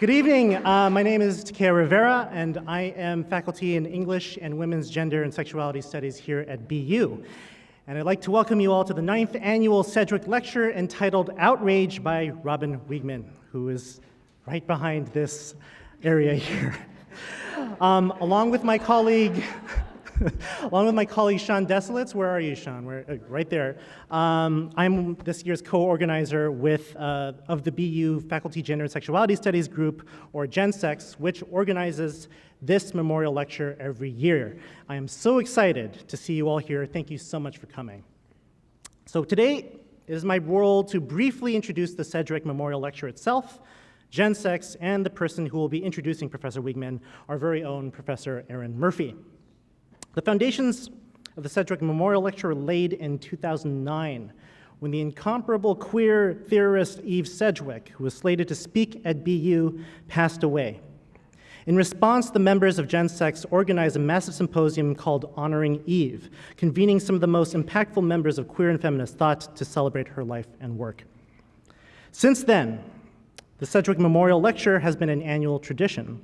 Good evening. My name is Takeo Rivera, and I am faculty in English and Women's Gender and Sexuality Studies here at BU. And I'd like to welcome you all to the 9th Annual Sedgwick Lecture entitled Outrage by Robyn Wiegman, who is right behind this area here. Along with my colleague Sean Desolitz. Where are you, Sean? Right there. I'm this year's co-organizer of the BU Faculty Gender and Sexuality Studies group, or GenSex, which organizes this memorial lecture every year. I am so excited to see you all here. Thank you so much for coming. So today, it is my role to briefly introduce the Sedgwick Memorial Lecture itself, GenSex, and the person who will be introducing Professor Wiegman, our very own Professor Erin Murphy. The foundations of the Sedgwick Memorial Lecture were laid in 2009 when the incomparable queer theorist Eve Sedgwick, who was slated to speak at BU, passed away. In response, the members of GenSex organized a massive symposium called Honoring Eve, convening some of the most impactful members of queer and feminist thought to celebrate her life and work. Since then, the Sedgwick Memorial Lecture has been an annual tradition,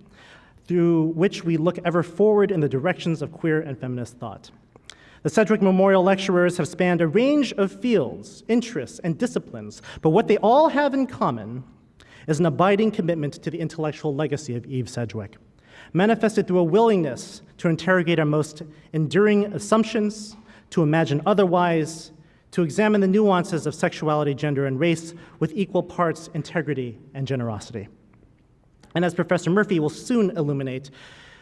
through which we look ever forward in the directions of queer and feminist thought. The Sedgwick Memorial Lecturers have spanned a range of fields, interests, and disciplines, but what they all have in common is an abiding commitment to the intellectual legacy of Eve Sedgwick, manifested through a willingness to interrogate our most enduring assumptions, to imagine otherwise, to examine the nuances of sexuality, gender, and race with equal parts integrity and generosity. And as Professor Murphy will soon illuminate,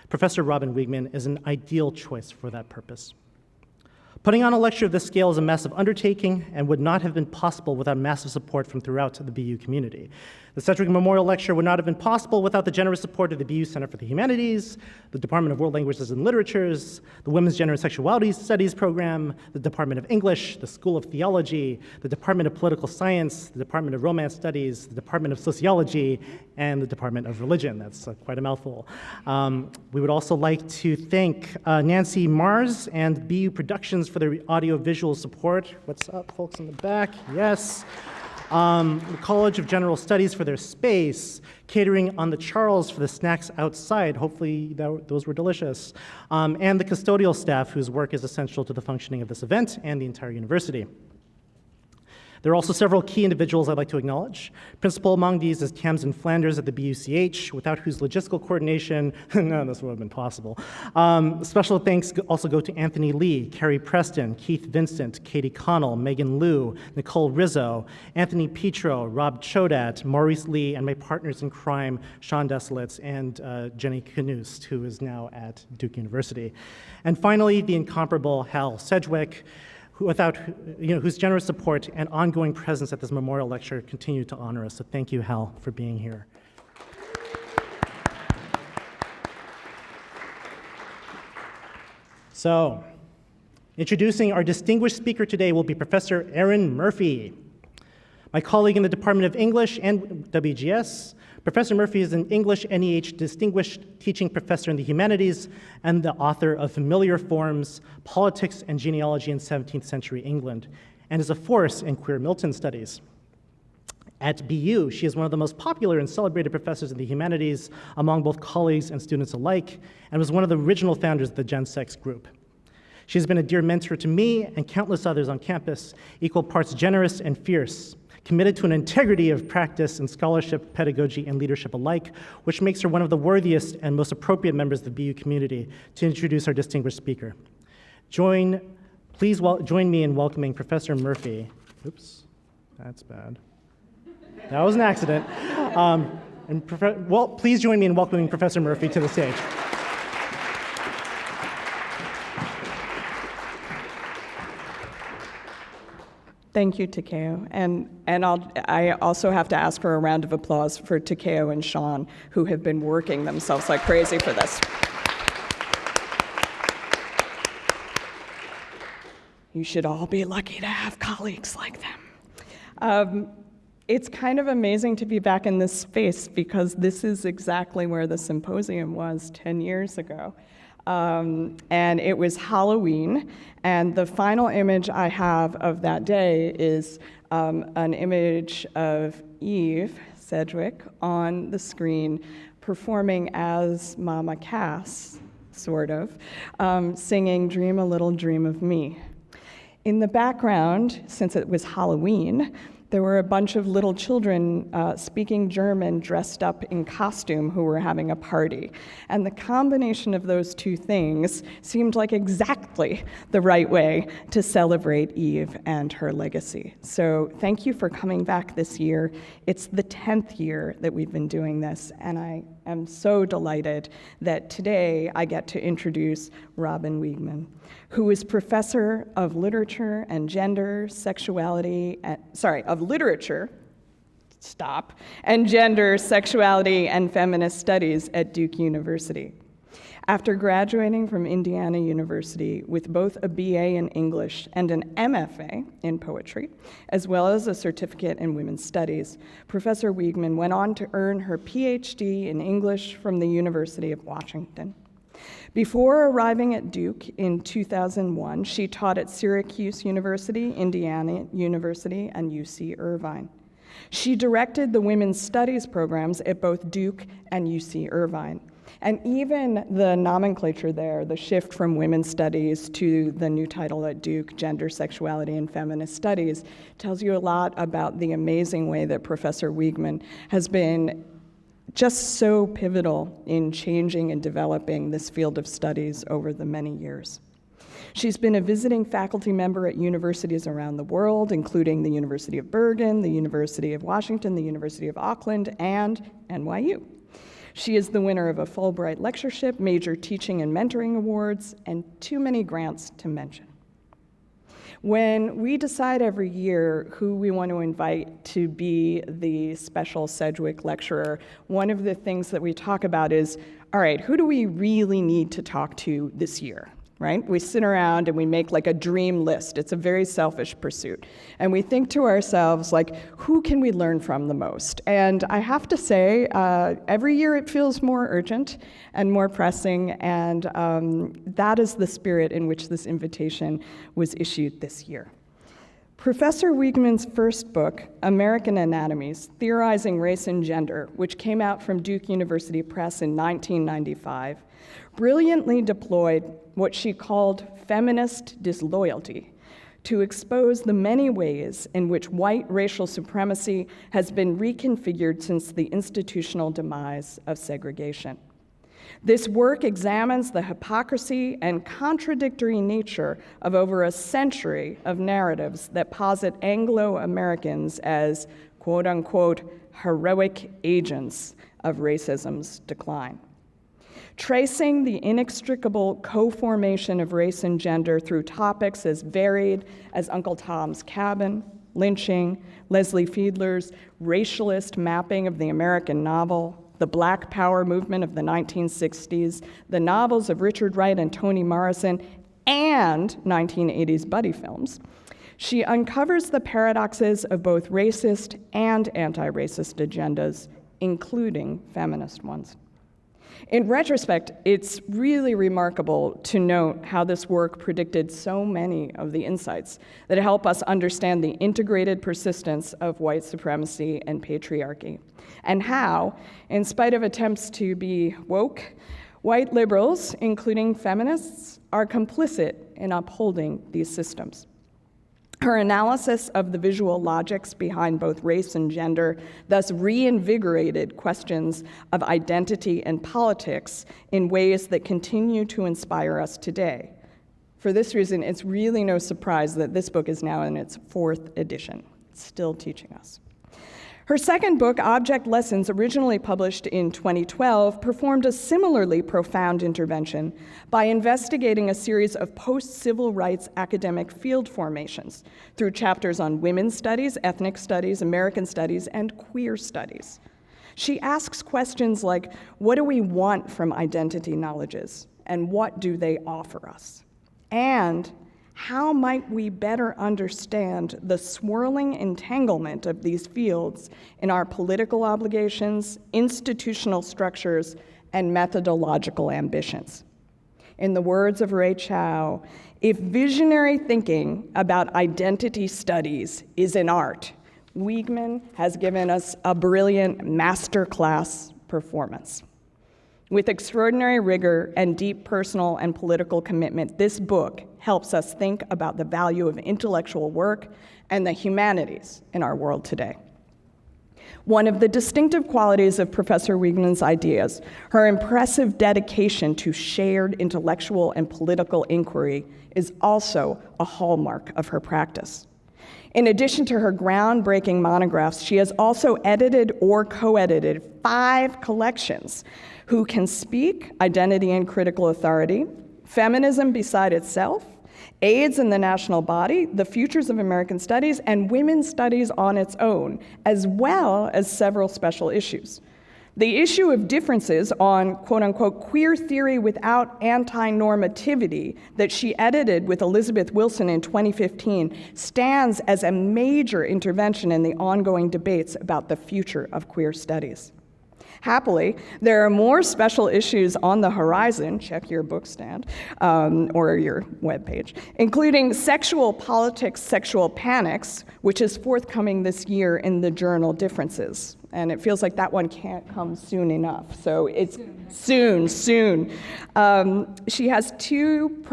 Professor Robyn Wiegman is an ideal choice for that purpose. Putting on a lecture of this scale is a massive undertaking and would not have been possible without massive support from throughout the BU community. The Sedgwick Memorial Lecture would not have been possible without the generous support of the BU Center for the Humanities, the Department of World Languages and Literatures, the Women's Gender and Sexuality Studies Program, the Department of English, the School of Theology, the Department of Political Science, the Department of Romance Studies, the Department of Sociology, and the Department of Religion. That's quite a mouthful. We would also like to thank Nancy Mars and BU Productions for their audio-visual support. What's up, folks in the back? Yes. The College of General Studies for their space, Catering on the Charles for the snacks outside, hopefully those were delicious, and the custodial staff whose work is essential to the functioning of this event and the entire university. There are also several key individuals I'd like to acknowledge. Principal among these is Tamsin Flanders at the BUCH, without whose logistical coordination, none of this would have been possible. Special thanks also go to Anthony Lee, Carrie Preston, Keith Vincent, Katie Connell, Megan Liu, Nicole Rizzo, Anthony Petro, Rob Chodat, Maurice Lee, and my partners in crime, Sean Desolitz and Jenny Knust, who is now at Duke University. And finally, the incomparable Hal Sedgwick, whose generous support and ongoing presence at this memorial lecture continue to honor us. So thank you, Hal, for being here. So, introducing our distinguished speaker today will be Professor Erin Murphy. My colleague in the Department of English and WGS, Professor Murphy is an English NEH Distinguished Teaching Professor in the Humanities and the author of Familiar Forms, Politics and Genealogy in 17th Century England, and is a force in queer Milton studies. At BU, she is one of the most popular and celebrated professors in the humanities among both colleagues and students alike, and was one of the original founders of the GenSex group. She has been a dear mentor to me and countless others on campus, equal parts generous and fierce, committed to an integrity of practice and scholarship, pedagogy, and leadership alike, which makes her one of the worthiest and most appropriate members of the BU community to introduce our distinguished speaker. Please join me in welcoming Professor Murphy. Oops, that's bad. That was an accident. Please join me in welcoming Professor Murphy to the stage. Thank you, Takeo. And I also have to ask for a round of applause for Takeo and Sean, who have been working themselves like crazy for this. You should all be lucky to have colleagues like them. It's kind of amazing to be back in this space because this is exactly where the symposium was 10 years ago. And it was Halloween, and the final image I have of that day is an image of Eve Sedgwick on the screen performing as Mama Cass, sort of, singing "Dream a Little Dream of Me." In the background, since it was Halloween, there were a bunch of little children speaking German dressed up in costume who were having a party. And the combination of those two things seemed like exactly the right way to celebrate Eve and her legacy. So thank you for coming back this year. It's the 10th year that we've been doing this, and I am so delighted that today I get to introduce Robyn Wiegman, who is professor of literature and gender, sexuality, of literature, and gender, sexuality, and feminist studies at Duke University. After graduating from Indiana University with both a BA in English and an MFA in poetry, as well as a certificate in women's studies, Professor Wiegman went on to earn her PhD in English from the University of Washington. Before arriving at Duke in 2001, she taught at Syracuse University, Indiana University, and UC Irvine. She directed the women's studies programs at both Duke and UC Irvine. And even the nomenclature there, the shift from women's studies to the new title at Duke, Gender, Sexuality, and Feminist Studies, tells you a lot about the amazing way that Professor Wiegman has been just so pivotal in changing and developing this field of studies over the many years. She's been a visiting faculty member at universities around the world, including the University of Bergen, the University of Washington, the University of Auckland, and NYU. She is the winner of a Fulbright lectureship, major teaching and mentoring awards, and too many grants to mention. When we decide every year who we want to invite to be the special Sedgwick lecturer, one of the things that we talk about is, all right, who do we really need to talk to this year, right? We sit around and we make like a dream list. It's a very selfish pursuit. And we think to ourselves, like, who can we learn from the most? And I have to say, every year it feels more urgent and more pressing, and that is the spirit in which this invitation was issued this year. Professor Wiegman's first book, American Anatomies, Theorizing Race and Gender, which came out from Duke University Press in 1995, brilliantly deployed what she called feminist disloyalty to expose the many ways in which white racial supremacy has been reconfigured since the institutional demise of segregation. This work examines the hypocrisy and contradictory nature of over a century of narratives that posit Anglo-Americans as, quote unquote, heroic agents of racism's decline. Tracing the inextricable co-formation of race and gender through topics as varied as Uncle Tom's Cabin, lynching, Leslie Fiedler's racialist mapping of the American novel, the Black Power movement of the 1960s, the novels of Richard Wright and Toni Morrison, and 1980s buddy films, she uncovers the paradoxes of both racist and anti-racist agendas, including feminist ones. In retrospect, it's really remarkable to note how this work predicted so many of the insights that help us understand the integrated persistence of white supremacy and patriarchy, and how, in spite of attempts to be woke, white liberals, including feminists, are complicit in upholding these systems. Her analysis of the visual logics behind both race and gender thus reinvigorated questions of identity and politics in ways that continue to inspire us today. For this reason, it's really no surprise that this book is now in its 4th edition. It's still teaching us. Her second book, Object Lessons, originally published in 2012, performed a similarly profound intervention by investigating a series of post-civil rights academic field formations through chapters on women's studies, ethnic studies, American studies, and queer studies. She asks questions like, what do we want from identity knowledges, and what do they offer us? And how might we better understand the swirling entanglement of these fields in our political obligations, institutional structures, and methodological ambitions? In the words of Ray Chow, if visionary thinking about identity studies is an art, Wiegman has given us a brilliant masterclass performance. With extraordinary rigor and deep personal and political commitment, this book helps us think about the value of intellectual work and the humanities in our world today. One of the distinctive qualities of Professor Wiegman's ideas, her impressive dedication to shared intellectual and political inquiry, is also a hallmark of her practice. In addition to her groundbreaking monographs, she has also edited or co-edited 5 collections: Who Can Speak? Identity and Critical Authority, Feminism Beside Itself, AIDS in the National Body, The Futures of American Studies, and Women's Studies on Its Own, as well as several special issues. The issue of differences on, quote-unquote, queer theory without anti-normativity that she edited with Elizabeth Wilson in 2015 stands as a major intervention in the ongoing debates about the future of queer studies. Happily, there are more special issues on the horizon, check your book stand, or your webpage, including Sexual Politics, Sexual Panics, which is forthcoming this year in the journal Differences. And it feels like that one can't come soon enough, so it's soon. She has two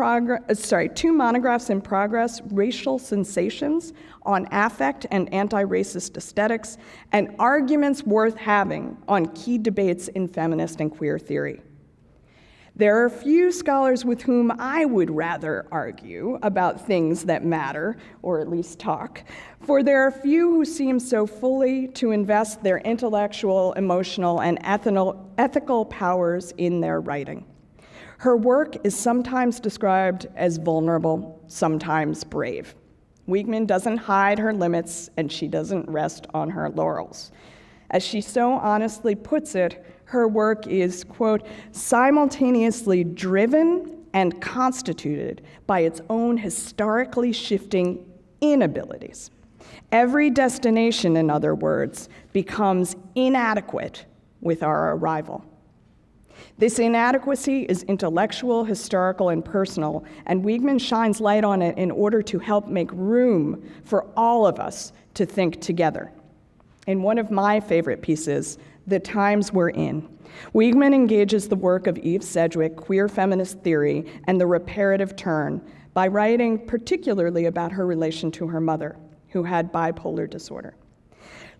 monographs in progress, Racial Sensations, on affect and anti-racist aesthetics, and Arguments Worth Having on key debates in feminist and queer theory. There are few scholars with whom I would rather argue about things that matter, or at least talk, for there are few who seem so fully to invest their intellectual, emotional, and ethical powers in their writing. Her work is sometimes described as vulnerable, sometimes brave. Wiegman doesn't hide her limits, and she doesn't rest on her laurels. As she so honestly puts it, her work is, quote, simultaneously driven and constituted by its own historically shifting inabilities. Every destination, in other words, becomes inadequate with our arrival. This inadequacy is intellectual, historical, and personal, and Wiegman shines light on it in order to help make room for all of us to think together. In one of my favorite pieces, The Times We're In, Wiegman engages the work of Eve Sedgwick, queer feminist theory, and the reparative turn by writing particularly about her relation to her mother, who had bipolar disorder.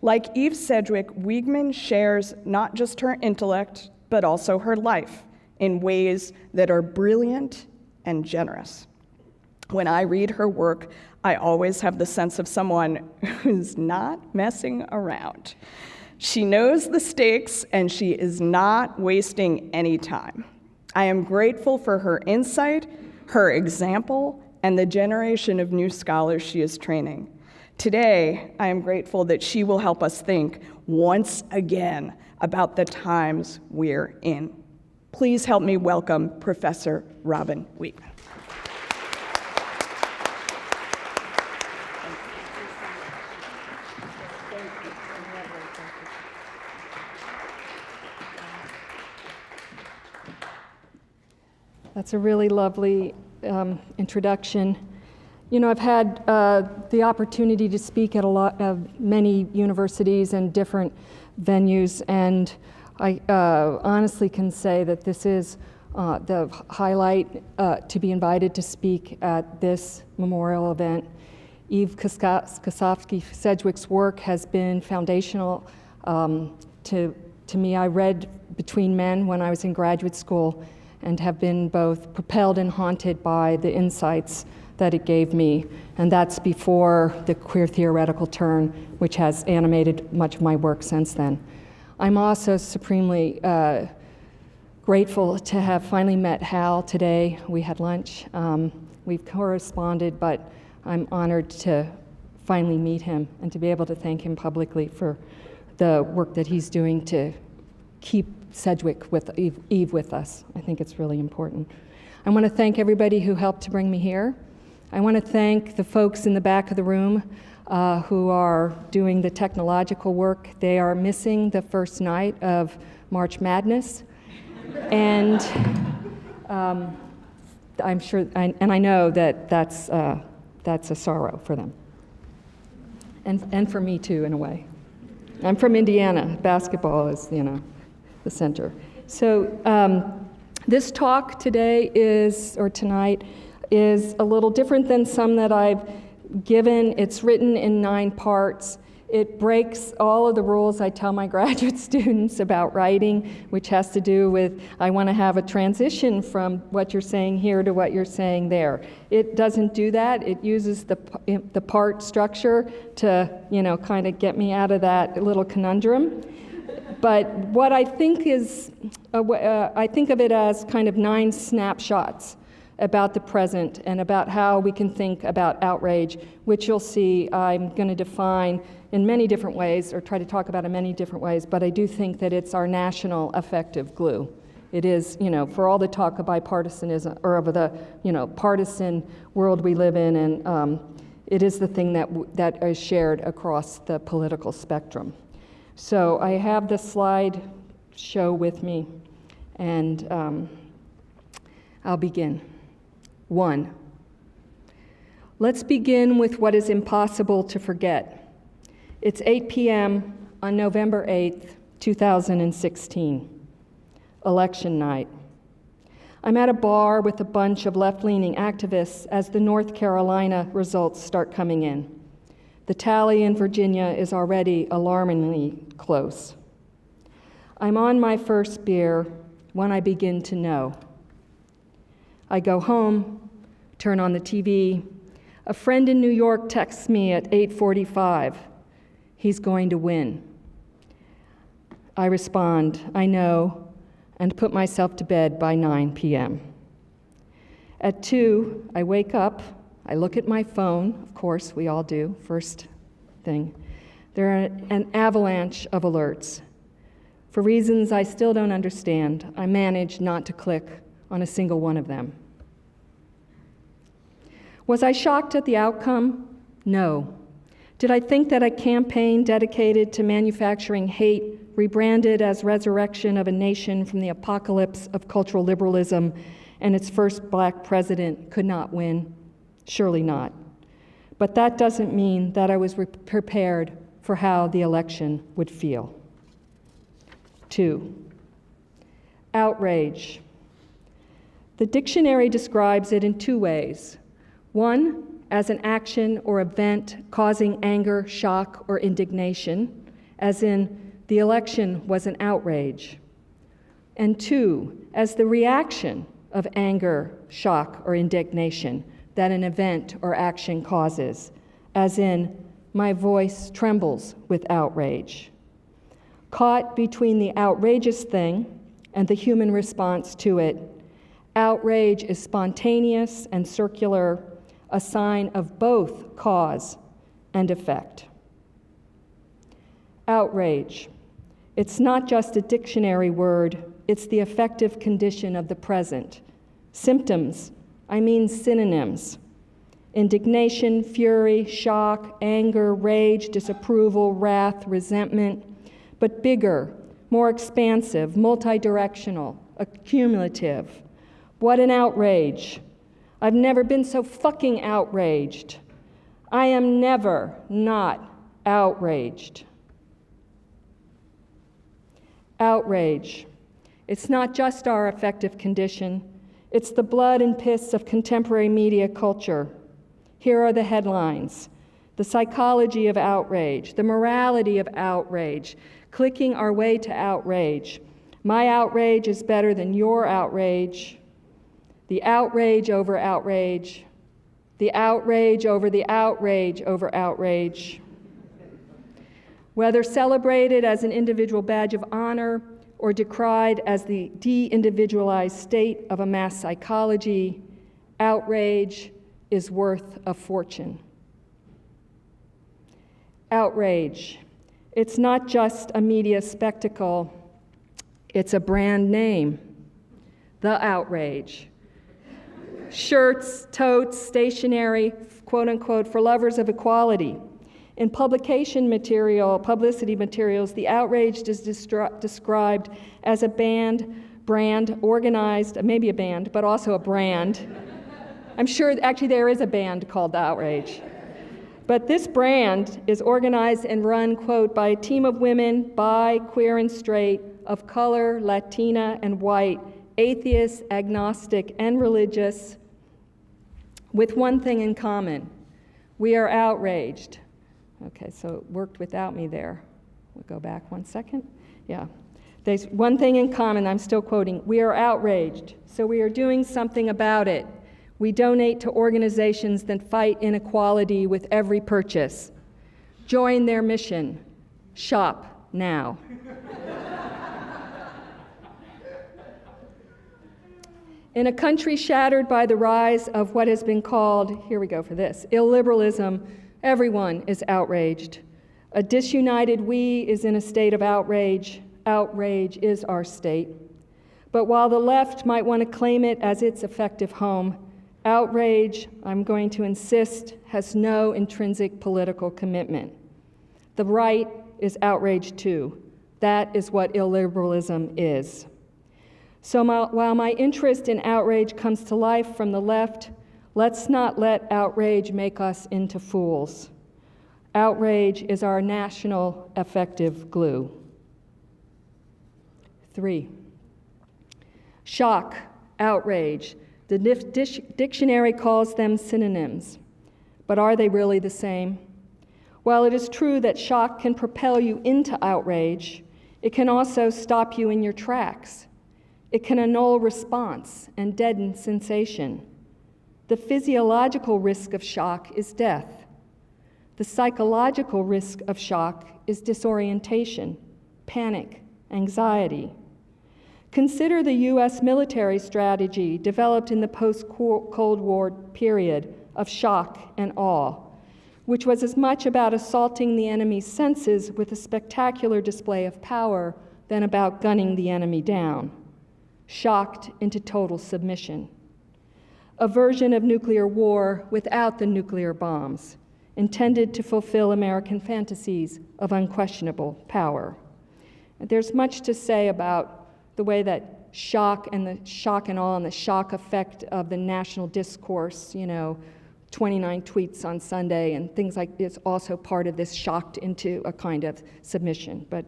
Like Eve Sedgwick, Wiegman shares not just her intellect, but also her life in ways that are brilliant and generous. When I read her work, I always have the sense of someone who's not messing around. She knows the stakes, and she is not wasting any time. I am grateful for her insight, her example, and the generation of new scholars she is training. Today, I am grateful that she will help us think once again about the times we're in. Please help me welcome Professor Robyn Wiegman. That's a really lovely introduction. You know, I've had the opportunity to speak at many universities and different venues, and I honestly can say that this is the highlight to be invited to speak at this memorial event. Eve Kosofsky Sedgwick's work has been foundational to me. I read Between Men when I was in graduate school, and have been both propelled and haunted by the insights that it gave me. And that's before the queer theoretical turn, which has animated much of my work since then. I'm also supremely grateful to have finally met Hal today. We had lunch. We've corresponded, but I'm honored to finally meet him and to be able to thank him publicly for the work that he's doing to keep Sedgwick with Eve with us. I think it's really important. I want to thank everybody who helped to bring me here. I want to thank the folks in the back of the room who are doing the technological work. They are missing the first night of March Madness. And I'm sure, and I know that that's a sorrow for them. And for me too, in a way. I'm from Indiana. Basketball is, the center. So this talk tonight is a little different than some that I've given. It's written in 9 parts. It breaks all of the rules I tell my graduate students about writing, which has to do with, I want to have a transition from what you're saying here to what you're saying there. It doesn't do that. It uses the part structure to, kind of get me out of that little conundrum. But what I think is, I think of it as kind of 9 snapshots about the present and about how we can think about outrage, which you'll see I'm going to define in many different ways, or try to talk about in many different ways, but I do think that it's our national affective glue. It is, for all the talk of bipartisanism, or of the, partisan world we live in, and it is the thing that is shared across the political spectrum. So I have the slide show with me, and I'll begin. 1. Let's begin with what is impossible to forget. It's 8 p.m. on November 8th, 2016, election night. I'm at a bar with a bunch of left-leaning activists as the North Carolina results start coming in. The tally in Virginia is already alarmingly close. I'm on my first beer when I begin to know. I go home, turn on the TV. A friend in New York texts me at 8:45. He's going to win. I respond, I know, and put myself to bed by 9 p.m. At 2, I wake up, I look at my phone, of course, we all do, first thing. There are an avalanche of alerts. For reasons I still don't understand, I manage not to click on a single one of them. Was I shocked at the outcome? No. Did I think that a campaign dedicated to manufacturing hate, rebranded as resurrection of a nation from the apocalypse of cultural liberalism, and its first black president could not win? Surely not. But that doesn't mean that I was prepared for how the election would feel. 2. Outrage. The dictionary describes it in 2 ways. 1, as an action or event causing anger, shock, or indignation, as in the election was an outrage. And 2, as the reaction of anger, shock, or indignation that an event or action causes, as in my voice trembles with outrage. Caught between the outrageous thing and the human response to it, outrage is spontaneous and circular, a sign of both cause and effect. Outrage. It's not just a dictionary word, it's the affective condition of the present. Symptoms, I mean synonyms. Indignation, fury, shock, anger, rage, disapproval, wrath, resentment, but bigger, more expansive, multidirectional, accumulative. What an outrage. I've never been so fucking outraged. I am never not outraged. Outrage. It's not just our affective condition, it's the blood and piss of contemporary media culture. Here are the headlines. The psychology of outrage, the morality of outrage, clicking our way to outrage. My outrage is better than your outrage. The outrage over outrage. The outrage over the outrage over outrage. Whether celebrated as an individual badge of honor or decried as the de-individualized state of a mass psychology, outrage is worth a fortune. Outrage. It's not just a media spectacle, it's a brand name. The Outrage. Shirts, totes, stationery, quote unquote, for lovers of equality. In publicity materials, the outrage is described as a band brand, organized, maybe a band, but also a brand. I'm sure actually there is a band called Outrage. But this brand is organized and run, quote, by a team of women, bi, queer, and straight, of color, Latina, and white, atheist, agnostic, and religious, with one thing in common. We are outraged. Okay, so it worked without me there. We'll go back one second. Yeah. There's one thing in common, I'm still quoting. We are outraged, so we are doing something about it. We donate to organizations that fight inequality with every purchase. Join their mission. Shop now. In a country shattered by the rise of what has been called, here we go for this, illiberalism, everyone is outraged. A disunited we is in a state of outrage. Outrage is our state. But while the left might want to claim it as its effective home, outrage, I'm going to insist, has no intrinsic political commitment. The right is outraged too. That is what illiberalism is. So while my interest in outrage comes to life from the left, let's not let outrage make us into fools. Outrage is our national effective glue. 3. Shock, outrage. The dictionary calls them synonyms, but are they really the same? While it is true that shock can propel you into outrage, it can also stop you in your tracks. It can annul response and deaden sensation. The physiological risk of shock is death. The psychological risk of shock is disorientation, panic, anxiety. Consider the U.S. military strategy developed in the post-Cold War period of shock and awe, which was as much about assaulting the enemy's senses with a spectacular display of power than about gunning the enemy down. Shocked into total submission. A version of nuclear war without the nuclear bombs, intended to fulfill American fantasies of unquestionable power. There's much to say about the way that shock and awe and the shock effect of the national discourse, 29 tweets on Sunday and things like this, also part of this shocked into a kind of submission. But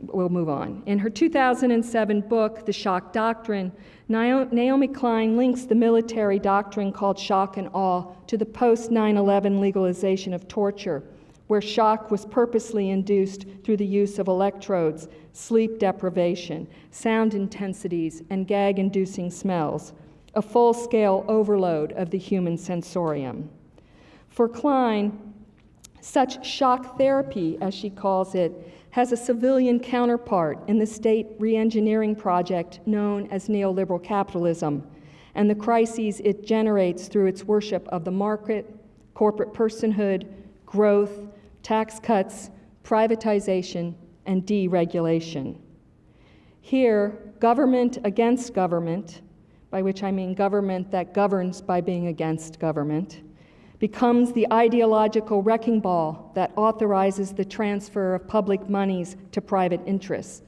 we'll move on. In her 2007 book, The Shock Doctrine, Naomi Klein links the military doctrine called shock and awe to the post-9/11 legalization of torture, where shock was purposely induced through the use of electrodes, sleep deprivation, sound intensities, and gag-inducing smells, a full-scale overload of the human sensorium. For Klein, such shock therapy, as she calls it, has a civilian counterpart in the state re-engineering project known as neoliberal capitalism and the crises it generates through its worship of the market, corporate personhood, growth, tax cuts, privatization, and deregulation. Here, government against government, by which I mean government that governs by being against government, becomes the ideological wrecking ball that authorizes the transfer of public monies to private interests,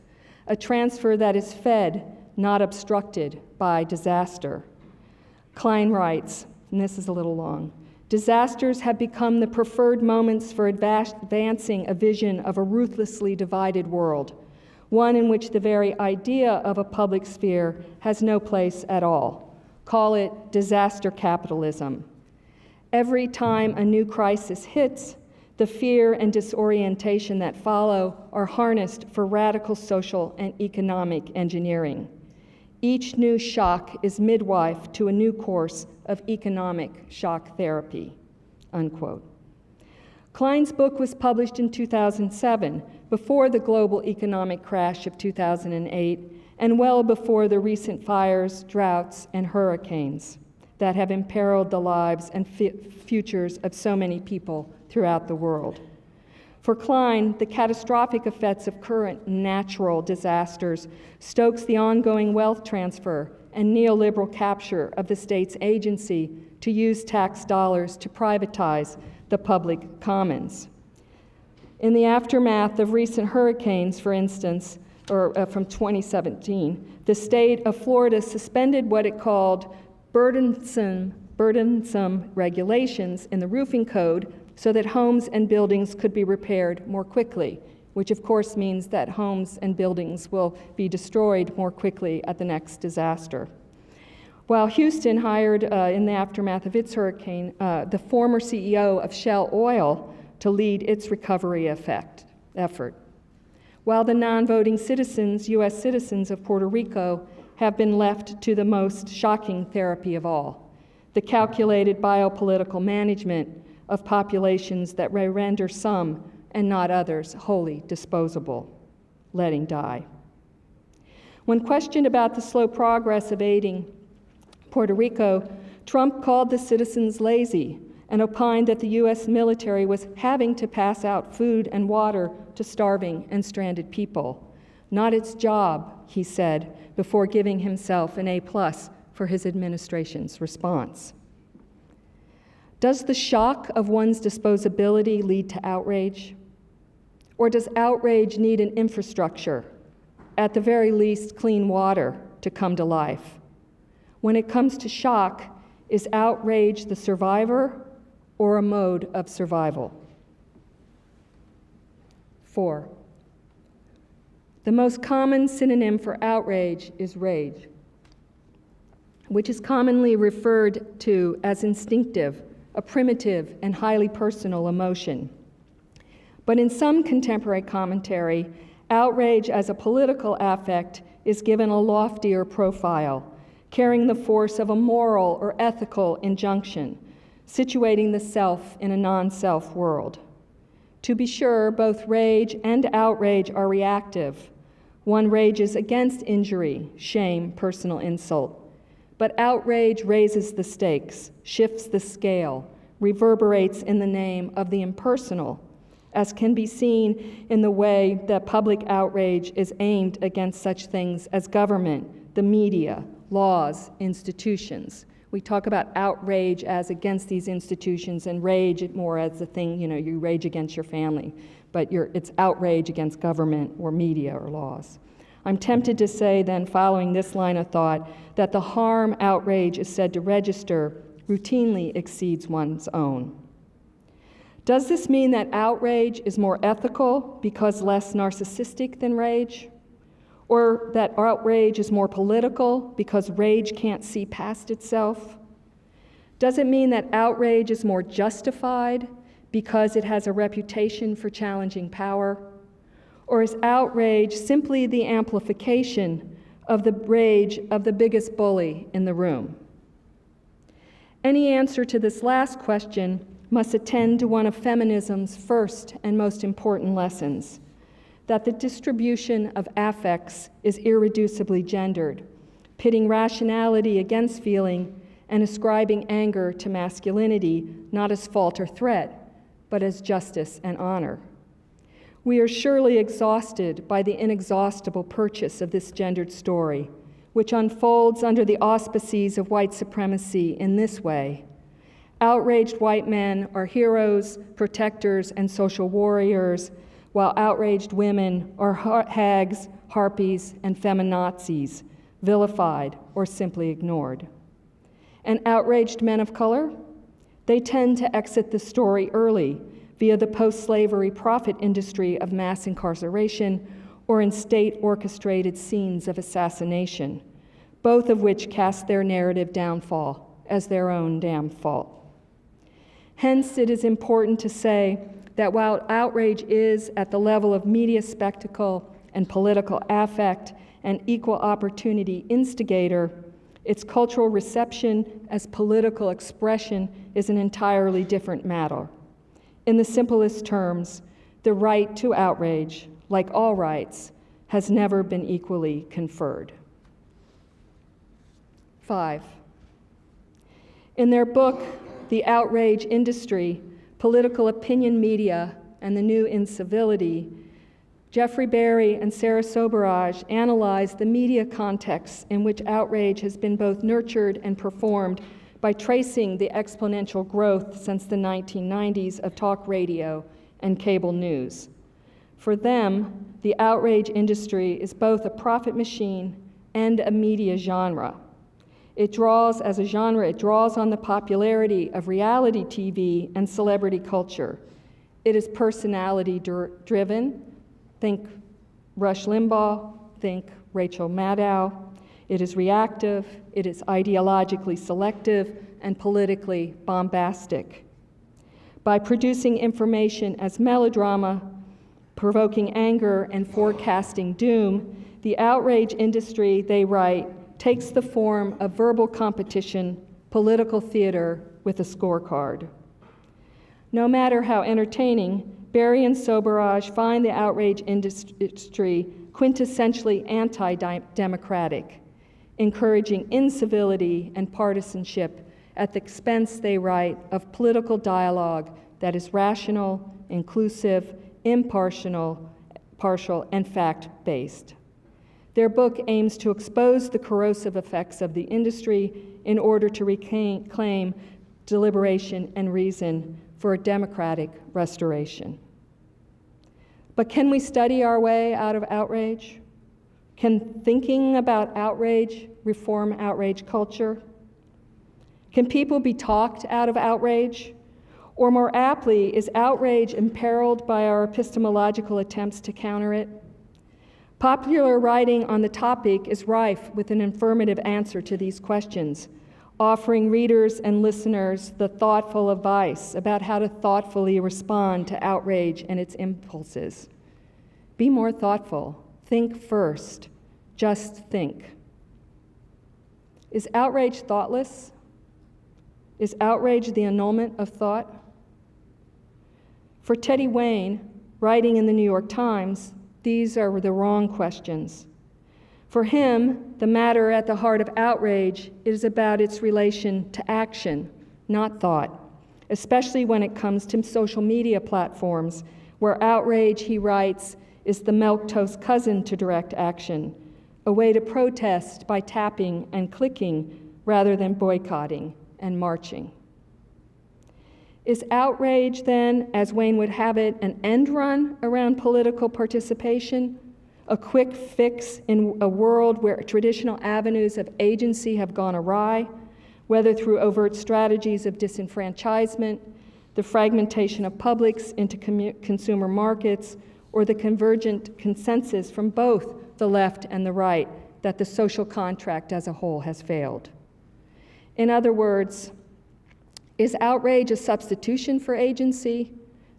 a transfer that is fed, not obstructed, by disaster. Klein writes, and this is a little long, disasters have become the preferred moments for advancing a vision of a ruthlessly divided world, one in which the very idea of a public sphere has no place at all. Call it disaster capitalism. Every time a new crisis hits, the fear and disorientation that follow are harnessed for radical social and economic engineering. Each new shock is midwife to a new course of economic shock therapy, unquote. Klein's book was published in 2007, before the global economic crash of 2008, and well before the recent fires, droughts, and hurricanes that have imperiled the lives and futures of so many people throughout the world. For Klein, the catastrophic effects of current natural disasters stokes the ongoing wealth transfer and neoliberal capture of the state's agency to use tax dollars to privatize the public commons. In the aftermath of recent hurricanes, for instance, from 2017, the state of Florida suspended what it called burdensome regulations in the roofing code so that homes and buildings could be repaired more quickly, which of course means that homes and buildings will be destroyed more quickly at the next disaster. While Houston hired, in the aftermath of its hurricane, the former CEO of Shell Oil to lead its recovery effort. While the non-voting citizens, U.S. citizens of Puerto Rico, have been left to the most shocking therapy of all, the calculated biopolitical management of populations that may render some and not others wholly disposable, letting die. When questioned about the slow progress of aiding Puerto Rico, Trump called the citizens lazy and opined that the U.S. military was having to pass out food and water to starving and stranded people. Not its job, he said, before giving himself an A+ for his administration's response. Does the shock of one's disposability lead to outrage? Or does outrage need an infrastructure, at the very least clean water, to come to life? When it comes to shock, is outrage the survivor or a mode of survival? 4. The most common synonym for outrage is rage, which is commonly referred to as instinctive, a primitive and highly personal emotion. But in some contemporary commentary, outrage as a political affect is given a loftier profile, carrying the force of a moral or ethical injunction, situating the self in a non-self world. To be sure, both rage and outrage are reactive. One rages against injury, shame, personal insult. But outrage raises the stakes, shifts the scale, reverberates in the name of the impersonal, as can be seen in the way that public outrage is aimed against such things as government, the media, laws, institutions. We talk about outrage as against these institutions and rage more as a thing, you rage against your family, but it's outrage against government or media or laws. I'm tempted to say then, following this line of thought, that the harm outrage is said to register routinely exceeds one's own. Does this mean that outrage is more ethical because less narcissistic than rage? Or that outrage is more political because rage can't see past itself? Does it mean that outrage is more justified because it has a reputation for challenging power? Or is outrage simply the amplification of the rage of the biggest bully in the room? Any answer to this last question must attend to one of feminism's first and most important lessons, that the distribution of affects is irreducibly gendered, pitting rationality against feeling and ascribing anger to masculinity, not as fault or threat, but as justice and honor. We are surely exhausted by the inexhaustible purchase of this gendered story, which unfolds under the auspices of white supremacy in this way. Outraged white men are heroes, protectors, and social warriors, while outraged women are hags, harpies, and feminazis, vilified or simply ignored. And outraged men of color? They tend to exit the story early via the post-slavery profit industry of mass incarceration or in state-orchestrated scenes of assassination, both of which cast their narrative downfall as their own damn fault. Hence, it is important to say that while outrage is at the level of media spectacle and political affect and equal opportunity instigator, its cultural reception as political expression is an entirely different matter. In the simplest terms, the right to outrage, like all rights, has never been equally conferred. 5. In their book, The Outraged Industry, Political Opinion Media, and the New Incivility, Jeffrey Berry and Sarah Soberaj analyzed the media contexts in which outrage has been both nurtured and performed by tracing the exponential growth since the 1990s of talk radio and cable news. For them, the outrage industry is both a profit machine and a media genre. It draws, as a genre, it draws on the popularity of reality TV and celebrity culture. It is personality-driven. Think Rush Limbaugh, think Rachel Maddow. It is reactive, it is ideologically selective, and politically bombastic. By producing information as melodrama, provoking anger, and forecasting doom, the outrage industry, they write, takes the form of verbal competition, political theater with a scorecard. No matter how entertaining, Barry and Soberaj find the outrage industry quintessentially anti-democratic, encouraging incivility and partisanship at the expense, they write, of political dialogue that is rational, inclusive, impartial, and fact-based. Their book aims to expose the corrosive effects of the industry in order to reclaim deliberation and reason for a democratic restoration. But can we study our way out of outrage? Can thinking about outrage reform outrage culture? Can people be talked out of outrage? Or more aptly, is outrage imperiled by our epistemological attempts to counter it? Popular writing on the topic is rife with an affirmative answer to these questions, offering readers and listeners the thoughtful advice about how to thoughtfully respond to outrage and its impulses. Be more thoughtful. Think first. Just think. Is outrage thoughtless? Is outrage the annulment of thought? For Teddy Wayne, writing in the New York Times, these are the wrong questions. For him, the matter at the heart of outrage is about its relation to action, not thought, especially when it comes to social media platforms, where outrage, he writes, is the milquetoast cousin to direct action, a way to protest by tapping and clicking rather than boycotting and marching. Is outrage then, as Wayne would have it, an end run around political participation, a quick fix in a world where traditional avenues of agency have gone awry, whether through overt strategies of disenfranchisement, the fragmentation of publics into consumer markets, or the convergent consensus from both the left and the right that the social contract as a whole has failed? In other words, is outrage a substitution for agency,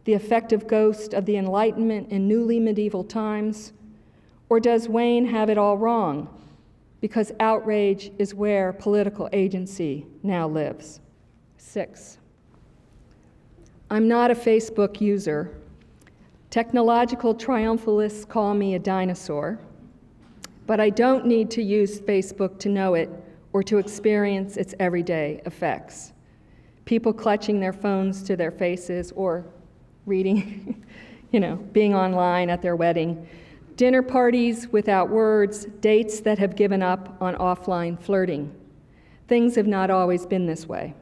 the effective ghost of the Enlightenment in newly medieval times? Or does Wayne have it all wrong, because outrage is where political agency now lives? 6. I'm not a Facebook user. Technological triumphalists call me a dinosaur, but I don't need to use Facebook to know it or to experience its everyday effects. People clutching their phones to their faces or reading, being online at their wedding, dinner parties without words, dates that have given up on offline flirting. Things have not always been this way.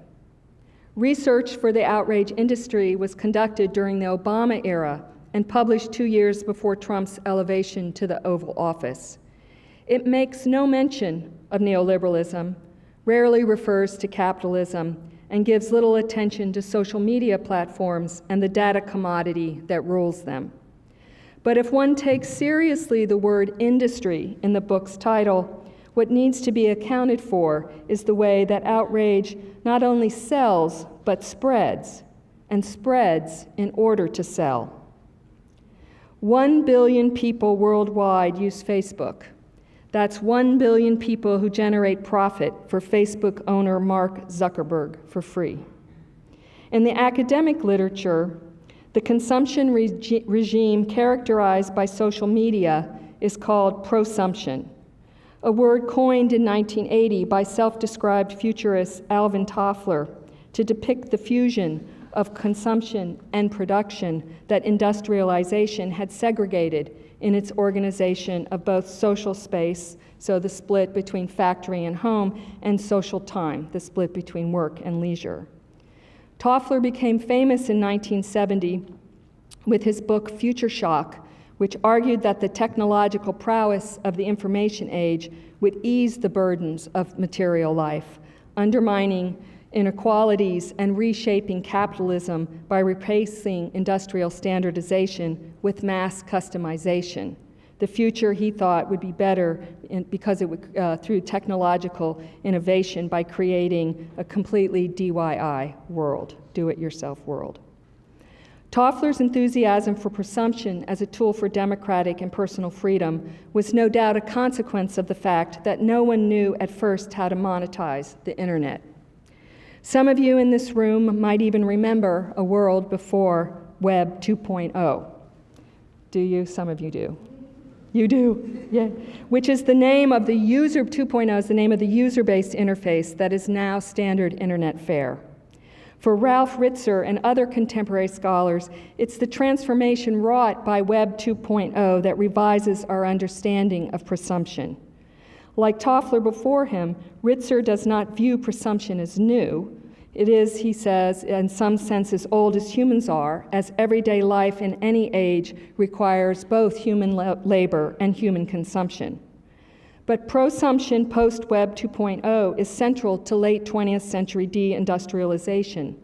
Research for the outrage industry was conducted during the Obama era and published 2 years before Trump's elevation to the Oval Office. It makes no mention of neoliberalism, rarely refers to capitalism, and gives little attention to social media platforms and the data commodity that rules them. But if one takes seriously the word industry in the book's title, what needs to be accounted for is the way that outrage not only sells, but spreads, and spreads in order to sell. 1 billion people worldwide use Facebook. That's 1 billion people who generate profit for Facebook owner Mark Zuckerberg for free. In the academic literature, the consumption regime characterized by social media is called prosumption, a word coined in 1980 by self-described futurist Alvin Toffler to depict the fusion of consumption and production that industrialization had segregated in its organization of both social space, so the split between factory and home, and social time, the split between work and leisure. Toffler became famous in 1970 with his book Future Shock, which argued that the technological prowess of the information age would ease the burdens of material life, undermining inequalities and reshaping capitalism by replacing industrial standardization with mass customization. The future, he thought, would be better because it would, through technological innovation, by creating a completely DIY world, do-it-yourself world. Toffler's enthusiasm for presumption as a tool for democratic and personal freedom was no doubt a consequence of the fact that no one knew at first how to monetize the internet. Some of you in this room might even remember a world before Web 2.0. Do you? Some of you do. You do, yeah. Which is the name of the user, 2.0 is the name of the user-based interface that is now standard internet fare. For Ralph Ritzer and other contemporary scholars, it's the transformation wrought by Web 2.0 that revises our understanding of presumption. Like Toffler before him, Ritzer does not view presumption as new. It is, he says, in some sense as old as humans are, as everyday life in any age requires both human labor and human consumption. But prosumption post-Web 2.0 is central to late 20th century deindustrialization,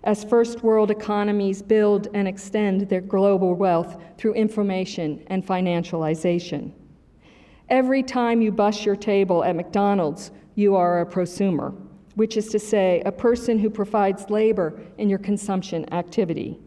as first world economies build and extend their global wealth through information and financialization. Every time you bus your table at McDonald's, you are a prosumer, which is to say, a person who provides labor in your consumption activity.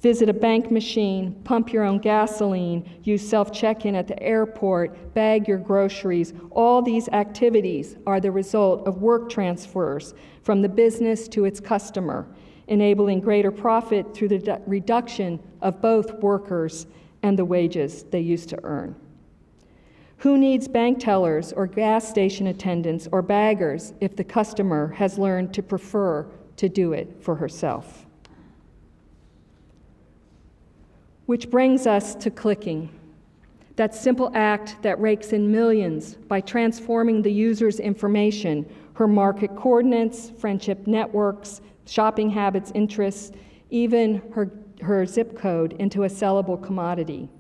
Visit a bank machine, pump your own gasoline, use self-check-in at the airport, bag your groceries. All these activities are the result of work transfers from the business to its customer, enabling greater profit through the reduction of both workers and the wages they used to earn. Who needs bank tellers or gas station attendants or baggers if the customer has learned to prefer to do it for herself? Which brings us to clicking, that simple act that rakes in millions by transforming the user's information, her market coordinates, friendship networks, shopping habits, interests, even her zip code into a sellable commodity.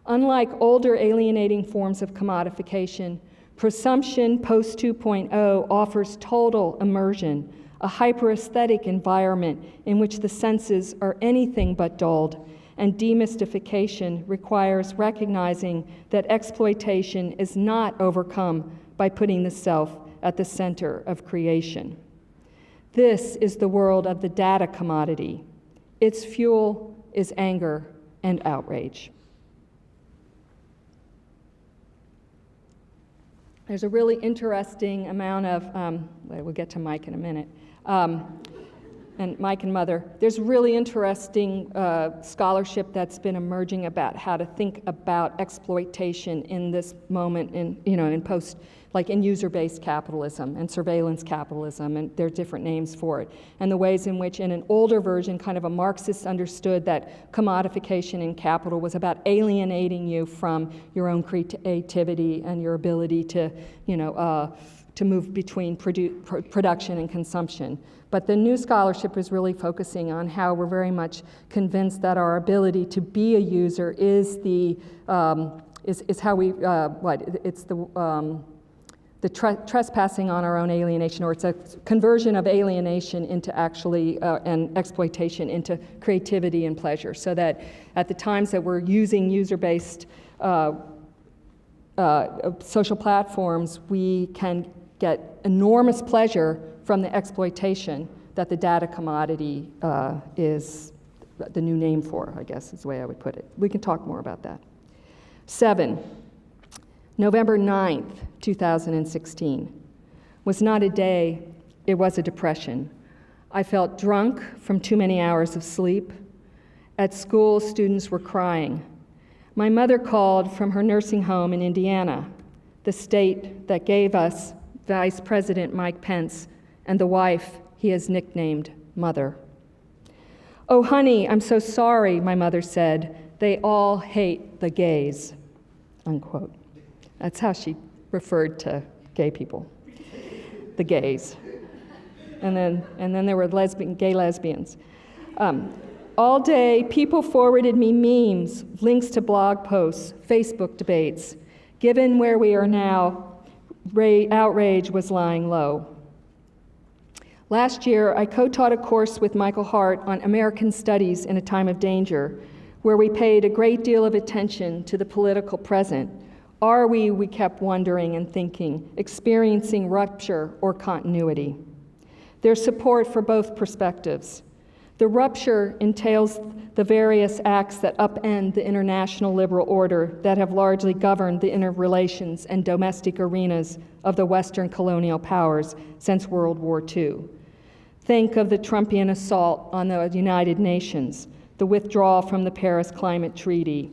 Unlike older alienating forms of commodification, presumption post 2.0 offers total immersion, a hyper-aesthetic environment in which the senses are anything but dulled, and demystification requires recognizing that exploitation is not overcome by putting the self at the center of creation. This is the world of the data commodity. Its fuel is anger and outrage. There's a really interesting amount of, we'll get to Mike in a minute, and Mike and Mother. There's really interesting scholarship that's been emerging about how to think about exploitation in this moment in post, like in user-based capitalism and surveillance capitalism, and there are different names for it. And the ways in which in an older version, kind of a Marxist understood that commodification in capital was about alienating you from your own creativity and your ability to move between production and consumption. But the new scholarship is really focusing on how we're very much convinced that our ability to be a user is how we it's the trespassing on our own alienation, or it's a conversion of alienation into actually and exploitation into creativity and pleasure. So that at the times that we're using user-based social platforms, we can get enormous pleasure from the exploitation that the data commodity is the new name for, I guess is the way I would put it. We can talk more about that. 7, November 9th, 2016, was not a day, it was a depression. I felt drunk from too many hours of sleep. At school, students were crying. My mother called from her nursing home in Indiana, the state that gave us Vice President Mike Pence and the wife he has nicknamed Mother. "Oh, honey, I'm so sorry," my mother said. "They all hate the gays," unquote. That's how she referred to gay people, the gays. And then there were gay lesbians. All day, people forwarded me memes, links to blog posts, Facebook debates. Given where we are now, outrage was lying low. Last year, I co-taught a course with Michael Hart on American Studies in a Time of Danger, where we paid a great deal of attention to the political present. Are we kept wondering and thinking, experiencing rupture or continuity? There's support for both perspectives. The rupture entails the various acts that upend the international liberal order that have largely governed the interrelations and domestic arenas of the Western colonial powers since World War II. Think of the Trumpian assault on the United Nations, the withdrawal from the Paris Climate Treaty,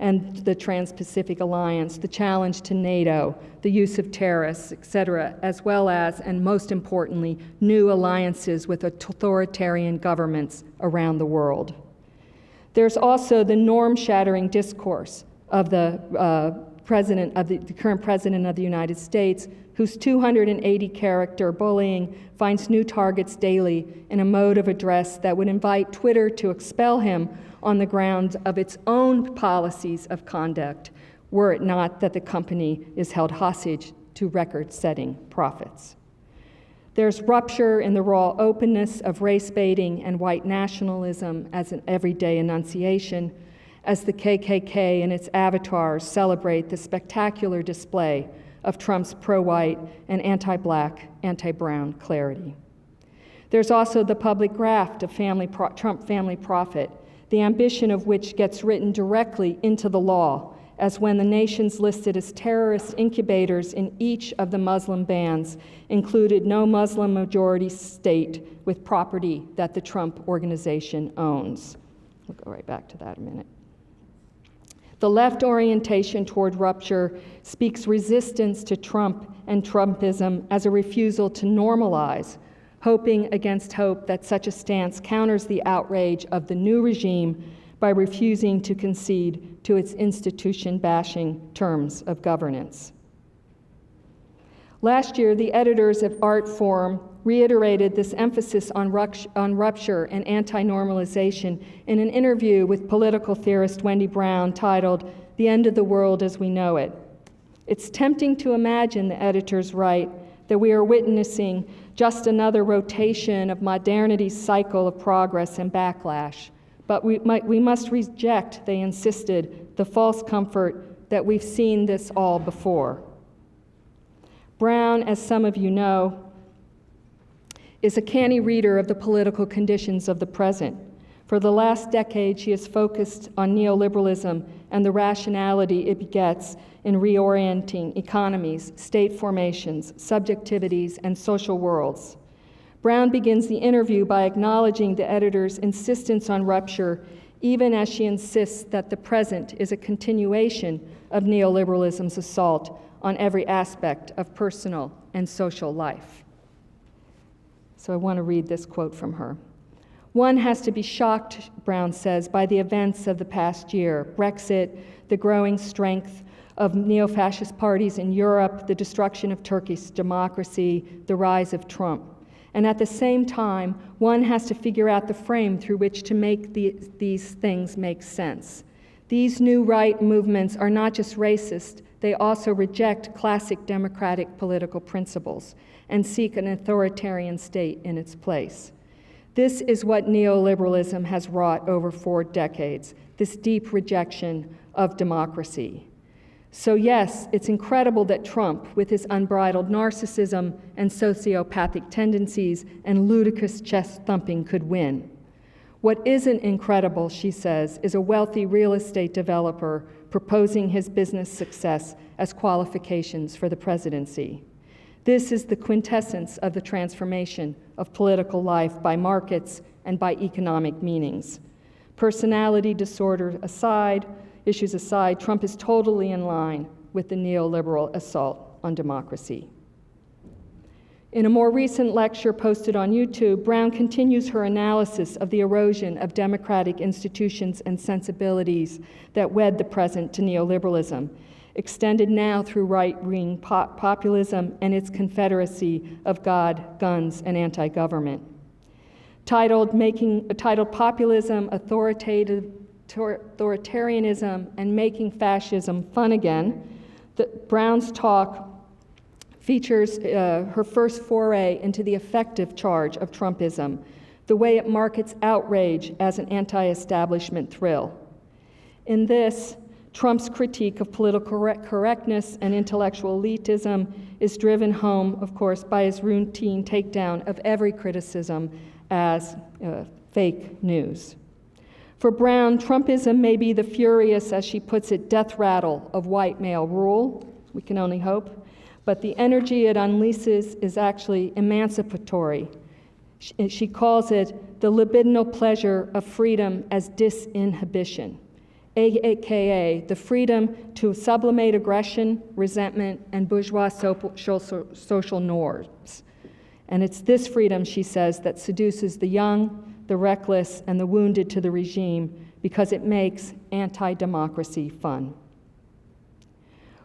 and the Trans-Pacific Alliance, the challenge to NATO, the use of terrorists, etc., as well as, and most importantly, new alliances with authoritarian governments around the world. There's also the norm-shattering discourse of the current president of the United States, whose 280-character bullying finds new targets daily in a mode of address that would invite Twitter to expel him on the grounds of its own policies of conduct, were it not that the company is held hostage to record-setting profits. There's rupture in the raw openness of race baiting and white nationalism as an everyday enunciation, as the KKK and its avatars celebrate the spectacular display of Trump's pro-white and anti-black, anti-brown clarity. There's also the public graft of Trump family profit, the ambition of which gets written directly into the law, as when the nations listed as terrorist incubators in each of the Muslim bans included no Muslim majority state with property that the Trump organization owns. We'll go right back to that in a minute. The left orientation toward rupture speaks resistance to Trump and Trumpism as a refusal to normalize, hoping against hope that such a stance counters the outrage of the new regime by refusing to concede to its institution-bashing terms of governance. Last year, the editors of Art Forum reiterated this emphasis on rupture and anti-normalization in an interview with political theorist Wendy Brown titled "The End of the World as We Know It." It's tempting to imagine, the editors write, that we are witnessing just another rotation of modernity's cycle of progress and backlash. But we must reject, they insisted, the false comfort that we've seen this all before. Brown, as some of you know, is a canny reader of the political conditions of the present. For the last decade, she has focused on neoliberalism and the rationality it begets in reorienting economies, state formations, subjectivities, and social worlds. Brown begins the interview by acknowledging the editor's insistence on rupture, even as she insists that the present is a continuation of neoliberalism's assault on every aspect of personal and social life. So I want to read this quote from her. "One has to be shocked," Brown says, "by the events of the past year, Brexit, the growing strength of neo-fascist parties in Europe, the destruction of Turkish democracy, the rise of Trump. And at the same time, one has to figure out the frame through which to make these things make sense. These new right movements are not just racist, they also reject classic democratic political principles and seek an authoritarian state in its place. This is what neoliberalism has wrought over 4 decades, this deep rejection of democracy. So yes, it's incredible that Trump, with his unbridled narcissism and sociopathic tendencies and ludicrous chest thumping, could win. What isn't incredible, she says, is a wealthy real estate developer proposing his business success as qualifications for the presidency. This is the quintessence of the transformation of political life by markets and by economic meanings. Personality disorder aside, issues aside, Trump is totally in line with the neoliberal assault on democracy. In a more recent lecture posted on YouTube, Brown continues her analysis of the erosion of democratic institutions and sensibilities that wed the present to neoliberalism, extended now through right-wing populism and its confederacy of God, guns, and anti-government. titled Populism, Authoritarianism, and Making Fascism Fun Again. Brown's talk features her first foray into the effective charge of Trumpism, the way it markets outrage as an anti-establishment thrill. In this, Trump's critique of political correctness and intellectual elitism is driven home, of course, by his routine takedown of every criticism as fake news. For Brown, Trumpism may be the furious, as she puts it, death rattle of white male rule, we can only hope, but the energy it unleashes is actually emancipatory. She calls it the libidinal pleasure of freedom as disinhibition, aka the freedom to sublimate aggression, resentment, and bourgeois social norms. And it's this freedom, she says, that seduces the young, the reckless, and the wounded to the regime because it makes anti-democracy fun.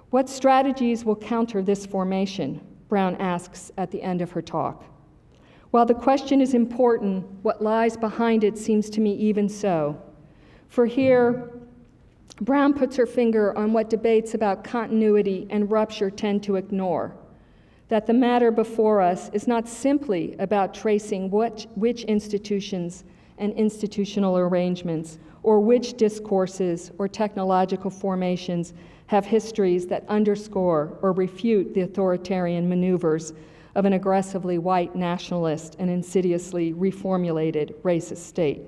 What strategies will counter this formation? Brown asks at the end of her talk. While the question is important, what lies behind it seems to me even so. For here, Brown puts her finger on what debates about continuity and rupture tend to ignore, that the matter before us is not simply about tracing which institutions and institutional arrangements, or which discourses or technological formations have histories that underscore or refute the authoritarian maneuvers of an aggressively white nationalist and insidiously reformulated racist state,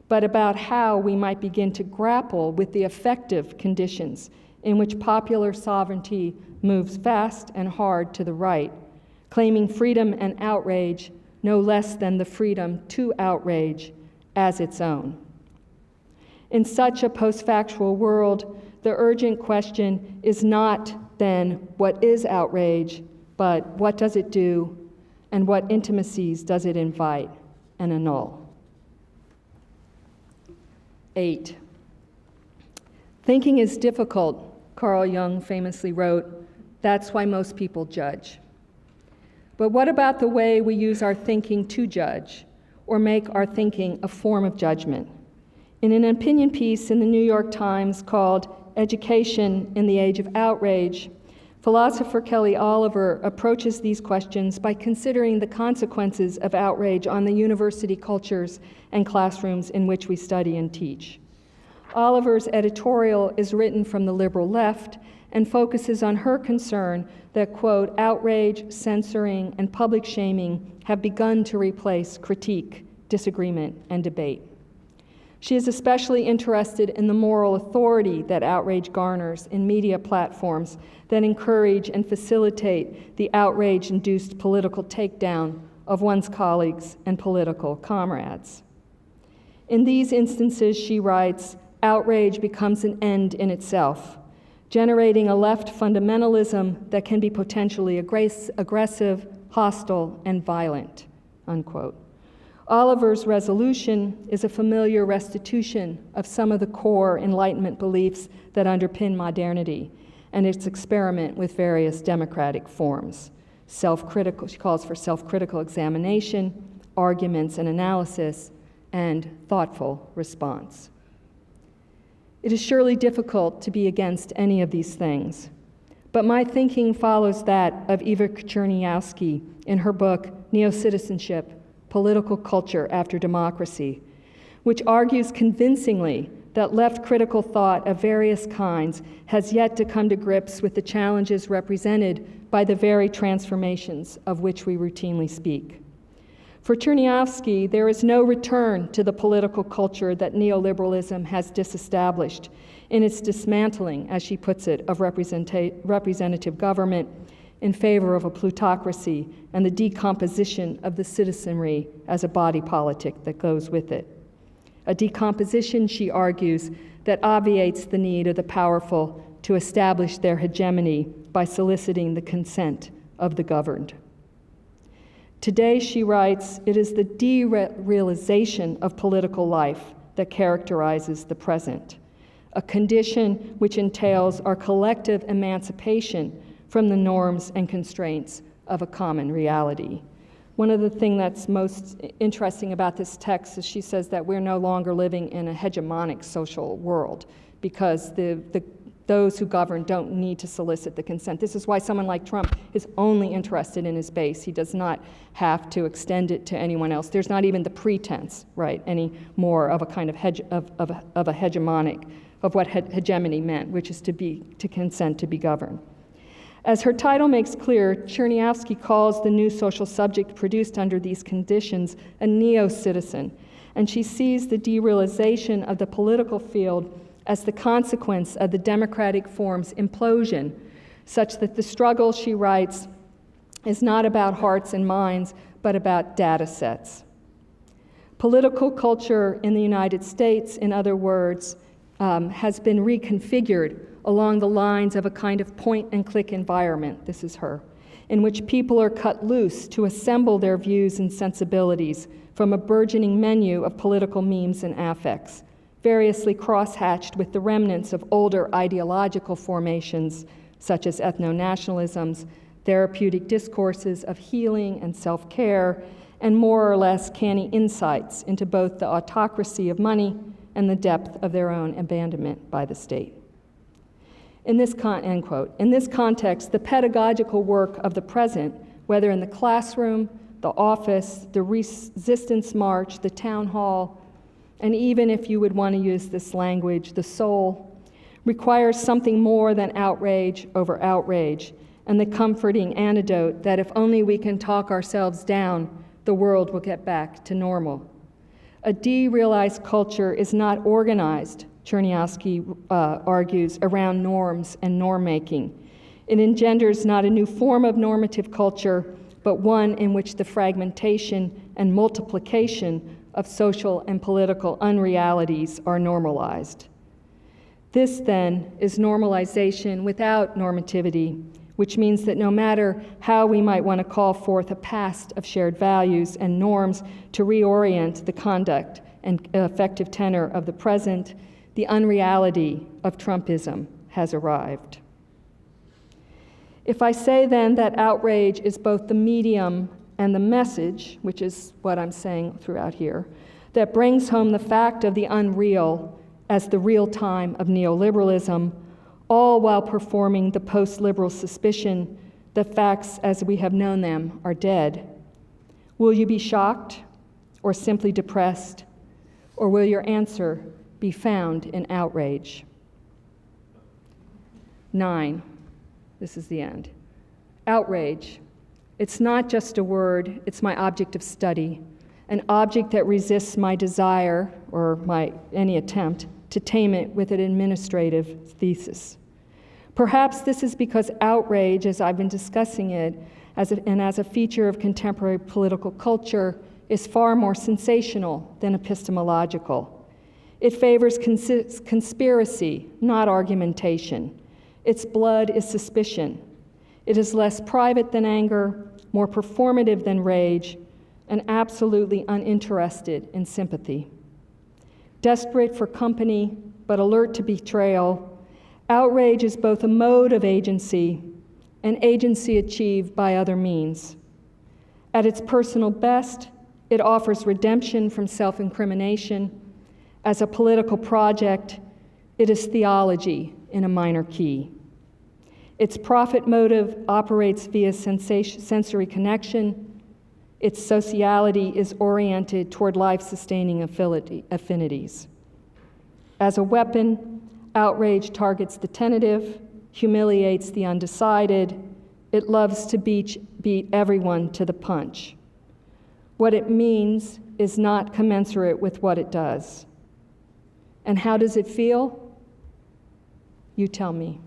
but about how we might begin to grapple with the effective conditions in which popular sovereignty moves fast and hard to the right, claiming freedom and outrage no less than the freedom to outrage as its own. In such a post-factual world, the urgent question is not then what is outrage, but what does it do and what intimacies does it invite and annul? 8. Thinking is difficult, Carl Jung famously wrote. That's why most people judge. But what about the way we use our thinking to judge, or make our thinking a form of judgment? In an opinion piece in the New York Times called Education in the Age of Outrage, philosopher Kelly Oliver approaches these questions by considering the consequences of outrage on the university cultures and classrooms in which we study and teach. Oliver's editorial is written from the liberal left and focuses on her concern that, quote, outrage, censoring, and public shaming have begun to replace critique, disagreement, and debate. She is especially interested in the moral authority that outrage garners in media platforms that encourage and facilitate the outrage-induced political takedown of one's colleagues and political comrades. In these instances, she writes, outrage becomes an end in itself, generating a left fundamentalism that can be potentially aggressive, hostile, and violent, unquote. Oliver's resolution is a familiar restitution of some of the core Enlightenment beliefs that underpin modernity and its experiment with various democratic forms. Self-critical, she calls for self-critical examination, arguments and analysis, and thoughtful response. It is surely difficult to be against any of these things, but my thinking follows that of Eva Czerniawski in her book, Neo-Citizenship, Political Culture After Democracy, which argues convincingly that left critical thought of various kinds has yet to come to grips with the challenges represented by the very transformations of which we routinely speak. For Czerniawski, there is no return to the political culture that neoliberalism has disestablished in its dismantling, as she puts it, of representative government in favor of a plutocracy and the decomposition of the citizenry as a body politic that goes with it. A decomposition, she argues, that obviates the need of the powerful to establish their hegemony by soliciting the consent of the governed. Today, she writes, it is the derealization of political life that characterizes the present, a condition which entails our collective emancipation from the norms and constraints of a common reality. One of the things that's most interesting about this text is she says that we're no longer living in a hegemonic social world because those who govern don't need to solicit the consent. This is why someone like Trump is only interested in his base. He does not have to extend it to anyone else. There's not even the pretense, right, anymore of a kind of a hegemonic, of what hegemony meant, which is to consent to be governed. As her title makes clear, Chernyavsky calls the new social subject produced under these conditions a neo-citizen, and she sees the derealization of the political field as the consequence of the democratic form's implosion, such that the struggle, she writes, is not about hearts and minds, but about data sets. Political culture in the United States, in other words, has been reconfigured along the lines of a kind of point-and-click environment, this is her, in which people are cut loose to assemble their views and sensibilities from a burgeoning menu of political memes and affects, variously crosshatched with the remnants of older ideological formations such as ethno-nationalisms, therapeutic discourses of healing and self-care, and more or less canny insights into both the autocracy of money and the depth of their own abandonment by the state. In this end quote. In this context, the pedagogical work of the present, whether in the classroom, the office, the resistance march, the town hall, and even if you would want to use this language, the soul, requires something more than outrage over outrage and the comforting antidote that if only we can talk ourselves down, the world will get back to normal. A derealized culture is not organized, Chernyavsky argues, around norms and norm-making. It engenders not a new form of normative culture, but one in which the fragmentation and multiplication of social and political unrealities are normalized. This, then, is normalization without normativity, which means that no matter how we might want to call forth a past of shared values and norms to reorient the conduct and effective tenor of the present, the unreality of Trumpism has arrived. If I say then that outrage is both the medium and the message, which is what I'm saying throughout here, that brings home the fact of the unreal as the real time of neoliberalism, all while performing the post-liberal suspicion that facts as we have known them are dead, will you be shocked or simply depressed, or will your answer be found in outrage? 9, this is the end. Outrage. It's not just a word, it's my object of study, an object that resists my desire, or any attempt, to tame it with an administrative thesis. Perhaps this is because outrage, as I've been discussing it, as a feature of contemporary political culture, is far more sensational than epistemological. It favors conspiracy, not argumentation. Its blood is suspicion. It is less private than anger, more performative than rage, and absolutely uninterested in sympathy. Desperate for company, but alert to betrayal, outrage is both a mode of agency and agency achieved by other means. At its personal best, it offers redemption from self-incrimination. As a political project, it is theology in a minor key. Its profit motive operates via sensory connection. Its sociality is oriented toward life-sustaining affinities. As a weapon, outrage targets the tentative, humiliates the undecided. It loves to beat everyone to the punch. What it means is not commensurate with what it does. And how does it feel? You tell me.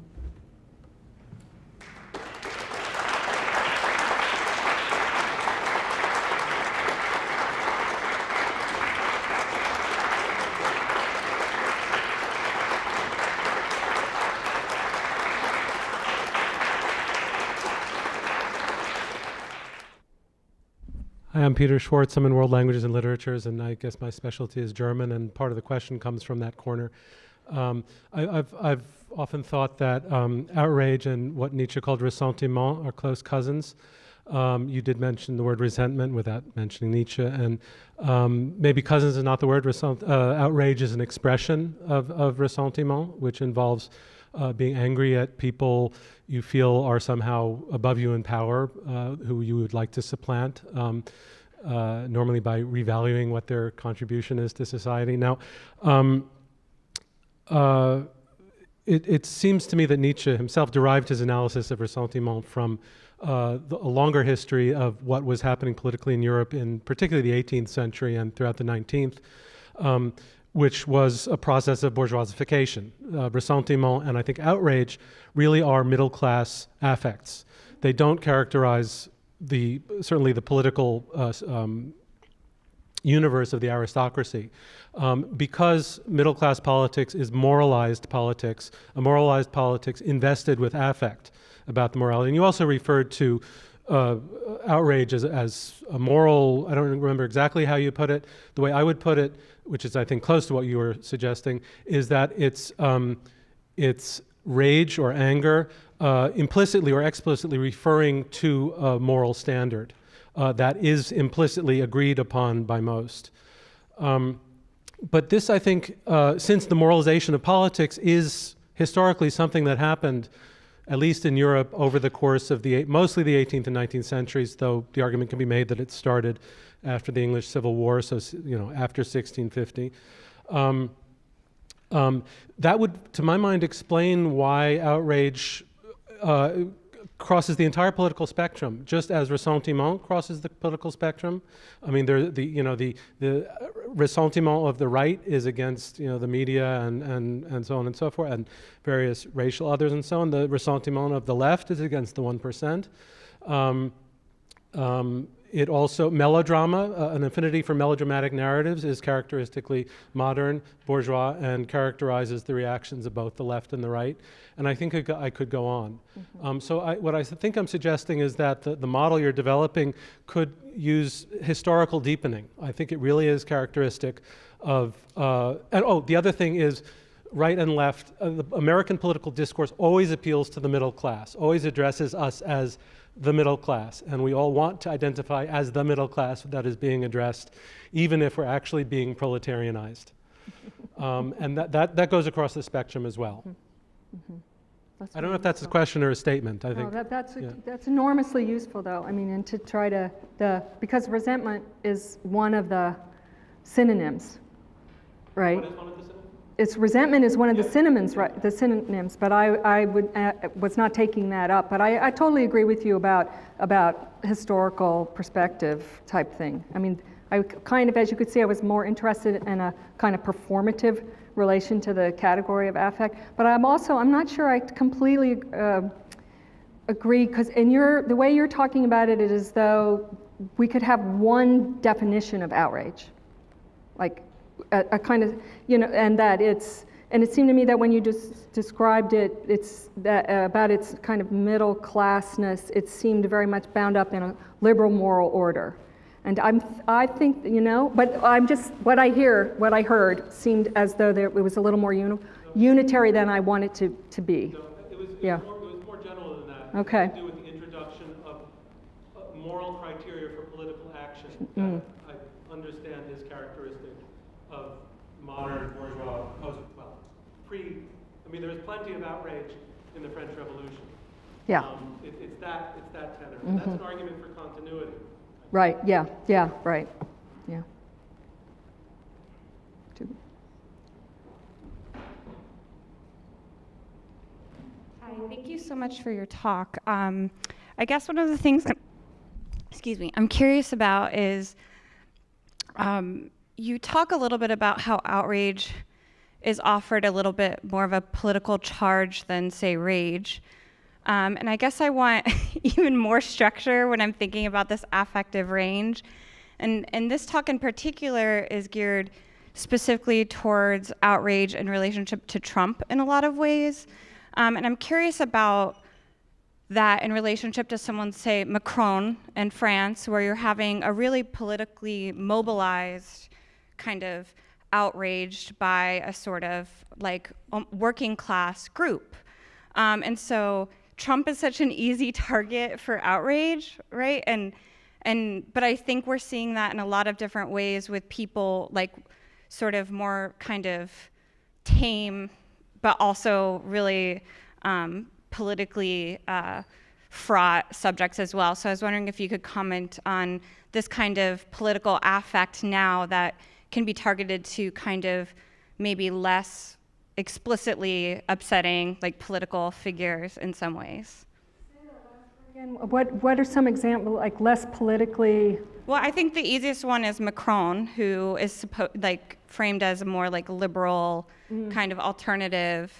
Hi, I'm Peter Schwartz. I'm in World Languages and Literatures, and I guess my specialty is German, and part of the question comes from that corner. I've often thought that outrage and what Nietzsche called ressentiment are close cousins. You did mention the word resentment without mentioning Nietzsche, and maybe cousins is not the word. Outrage is an expression of ressentiment, which involves being angry at people you feel are somehow above you in power, who you would like to supplant, normally by revaluing what their contribution is to society. Now, it seems to me that Nietzsche himself derived his analysis of ressentiment from a longer history of what was happening politically in Europe in particularly the 18th century and throughout the 19th, which was a process of bourgeoisification. Ressentiment and I think really are middle-class affects. They don't characterize certainly the political universe of the aristocracy. Because middle-class politics is moralized politics, a moralized politics invested with affect about the morality. And you also referred to outrage as a moral, I don't remember exactly how you put it. The way I would put it, which is I think close to what you were suggesting, is that it's rage or anger implicitly or explicitly referring to a moral standard that is implicitly agreed upon by most. But this, I think, since the moralization of politics is historically something that happened, at least in Europe, over the course of mostly the 18th and 19th centuries, though the argument can be made that it started after the English Civil War, so after 1650. That would, to my mind, explain why outrage crosses the entire political spectrum, just as ressentiment crosses the political spectrum. I mean, the ressentiment of the right is against the media and so on and so forth, and various racial others and so on. The ressentiment of the left is against the 1%. It also, melodrama, an affinity for melodramatic narratives is characteristically modern, bourgeois, and characterizes the reactions of both the left and the right. And I think I could go on. Mm-hmm. So what I think I'm suggesting is that the model you're developing could use historical deepening. I think it really is characteristic of, the other thing is right and left. The American political discourse always appeals to the middle class, always addresses us as the middle class, and we all want to identify as the middle class that is being addressed, even if we're actually being proletarianized. And that goes across the spectrum as well. Mm-hmm. I don't know if that's a question or a statement. I think that's enormously useful, though. I mean, and to try to because resentment is one of the synonyms, right? What is one of the synonyms? Resentment is one of the synonyms, right? The synonyms, but I was not taking that up. But I totally agree with you about historical perspective type thing. I mean, I kind of, as you could see, I was more interested in a kind of performative relation to the category of affect. But I'm not sure I completely agree, because the way you're talking about it is as though we could have one definition of outrage, like a kind of, and it seemed to me that when you just described it, it's that about its kind of middle classness, it seemed very much bound up in a liberal moral order. And I think, but I'm just, what I heard seemed as though it was a little more unitary than I want it to be. No, it was more general than that. Okay. It had to do with the introduction of moral criteria for political action that I understand is characteristic of modern bourgeois there was plenty of outrage in the French Revolution. Yeah. It's that tenor. And that's an argument for continuity. Right, yeah, right, yeah. Hi, thank you so much for your talk. I guess one of the things I'm curious about is you talk a little bit about how outrage is offered a little bit more of a political charge than, say, rage. And I guess I want even more structure when I'm thinking about this affective range. And this talk in particular is geared specifically towards outrage in relationship to Trump in a lot of ways. And I'm curious about that in relationship to someone, say, Macron in France, where you're having a really politically mobilized kind of outraged by a sort of like working class group. And so Trump is such an easy target for outrage, right? But I think we're seeing that in a lot of different ways with people like sort of more kind of tame, but also really politically fraught subjects as well. So I was wondering if you could comment on this kind of political affect now that can be targeted to kind of maybe less explicitly upsetting, like political figures in some ways. What are some examples, like less politically? Well, I think the easiest one is Macron, who is framed as a more like liberal kind of alternative,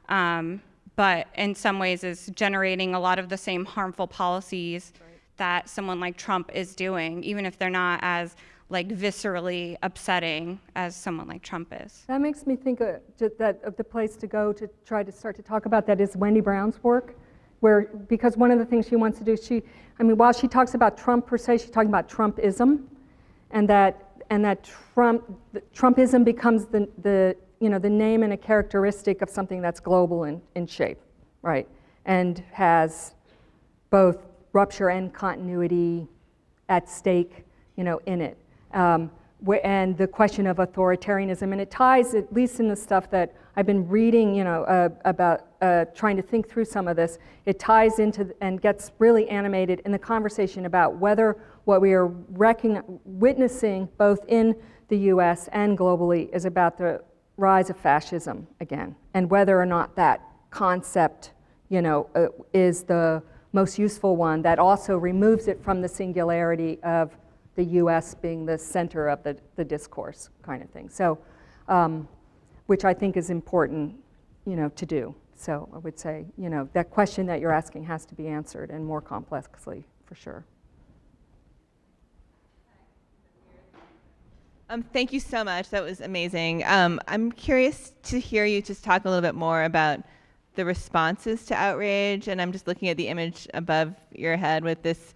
but in some ways is generating a lot of the same harmful policies that someone like Trump is doing, even if they're not as like viscerally upsetting as someone like Trump is. That makes me think that of the place to go to try to start to talk about that is Wendy Brown's work, because one of the things she wants to do, while she talks about Trump per se, she's talking about Trumpism, and that Trumpism becomes the name and a characteristic of something that's global in shape, right, and has both rupture and continuity at stake, in it. And the question of authoritarianism, and it ties, at least in the stuff that I've been reading, about trying to think through some of this, it ties into and gets really animated in the conversation about whether what we are witnessing both in the US and globally is about the rise of fascism again, and whether or not that concept, is the most useful one that also removes it from the singularity of the US being the center of the discourse kind of thing. So, which I think is important, to do. So I would say, that question that you're asking has to be answered, and more complexly, for sure. Thank you so much. That was amazing. I'm curious to hear you just talk a little bit more about the responses to outrage, and I'm just looking at the image above your head with this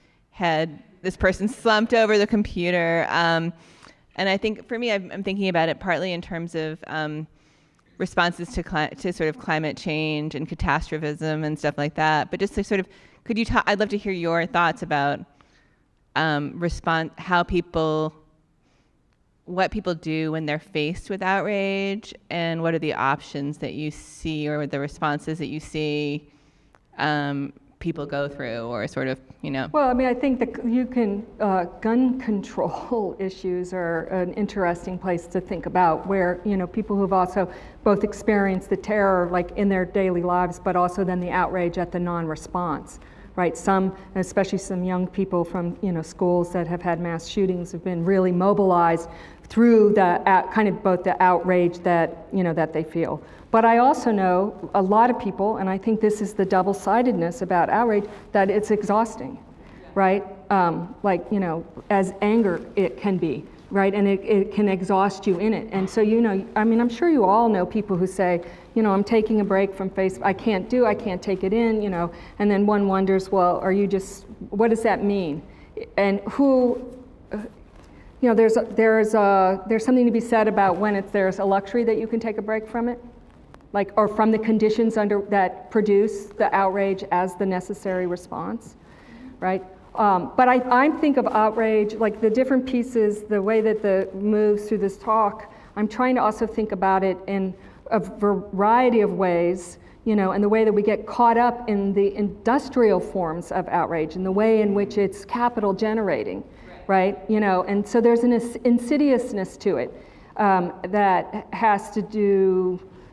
person slumped over the computer. And I think for me, I'm thinking about it partly in terms of responses to sort of climate change and catastrophism and stuff like that. But just to sort of, could you talk, I'd love to hear your thoughts about what people do when they're faced with outrage, and what are the options that you see, or the responses that you see people go through, or sort of, Well, I think gun control issues are an interesting place to think about, where, people who've also both experienced the terror, like in their daily lives, but also then the outrage at the non-response, right? Some, especially some young people from, schools that have had mass shootings, have been really mobilized through the kind of both the outrage that, that they feel. But I also know a lot of people, and I think this is the double-sidedness about outrage, that it's exhausting, right? As anger it can be, right? And it can exhaust you in it. And so, I'm sure you all know people who say, I'm taking a break from Facebook, I can't take it in, and then one wonders, well, what does that mean? And there's something to be said about when there's a luxury that you can take a break from it, or from the conditions that produce the outrage as the necessary response, right? But I think of outrage, like the different pieces, the way that moves through this talk, I'm trying to also think about it in a variety of ways, and the way that we get caught up in the industrial forms of outrage and the way in which it's capital generating, right? And so there's an insidiousness to it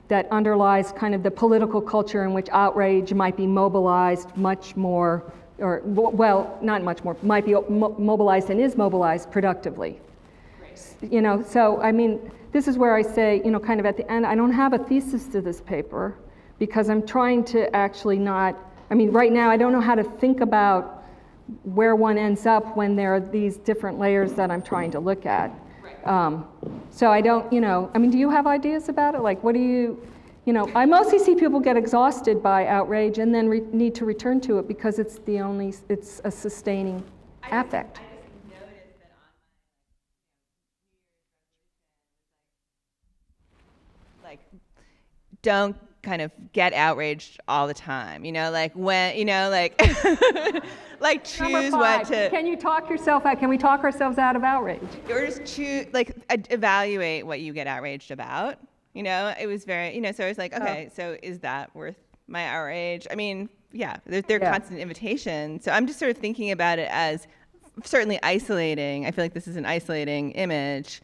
that underlies kind of the political culture in which outrage might be mobilized much more, or, well, not much more, might be mobilized and is mobilized productively. So, this is where I say, kind of at the end, I don't have a thesis to this paper, because I'm trying to actually right now I don't know how to think about where one ends up when there are these different layers that I'm trying to look at. So I don't, do you have ideas about it? Like, what do you, I mostly see people get exhausted by outrage and then need to return to it because it's a sustaining affect. I just noticed that on my, don't kind of get outraged all the time, like when, like, like choose what to. Can you talk yourself out? Can we talk ourselves out of outrage? Or just choose, like, evaluate what you get outraged about. It was very, so I was like, okay, so is that worth my outrage? I mean, yeah, they're constant invitation. So I'm just sort of thinking about it as certainly isolating. I feel like this is an isolating image.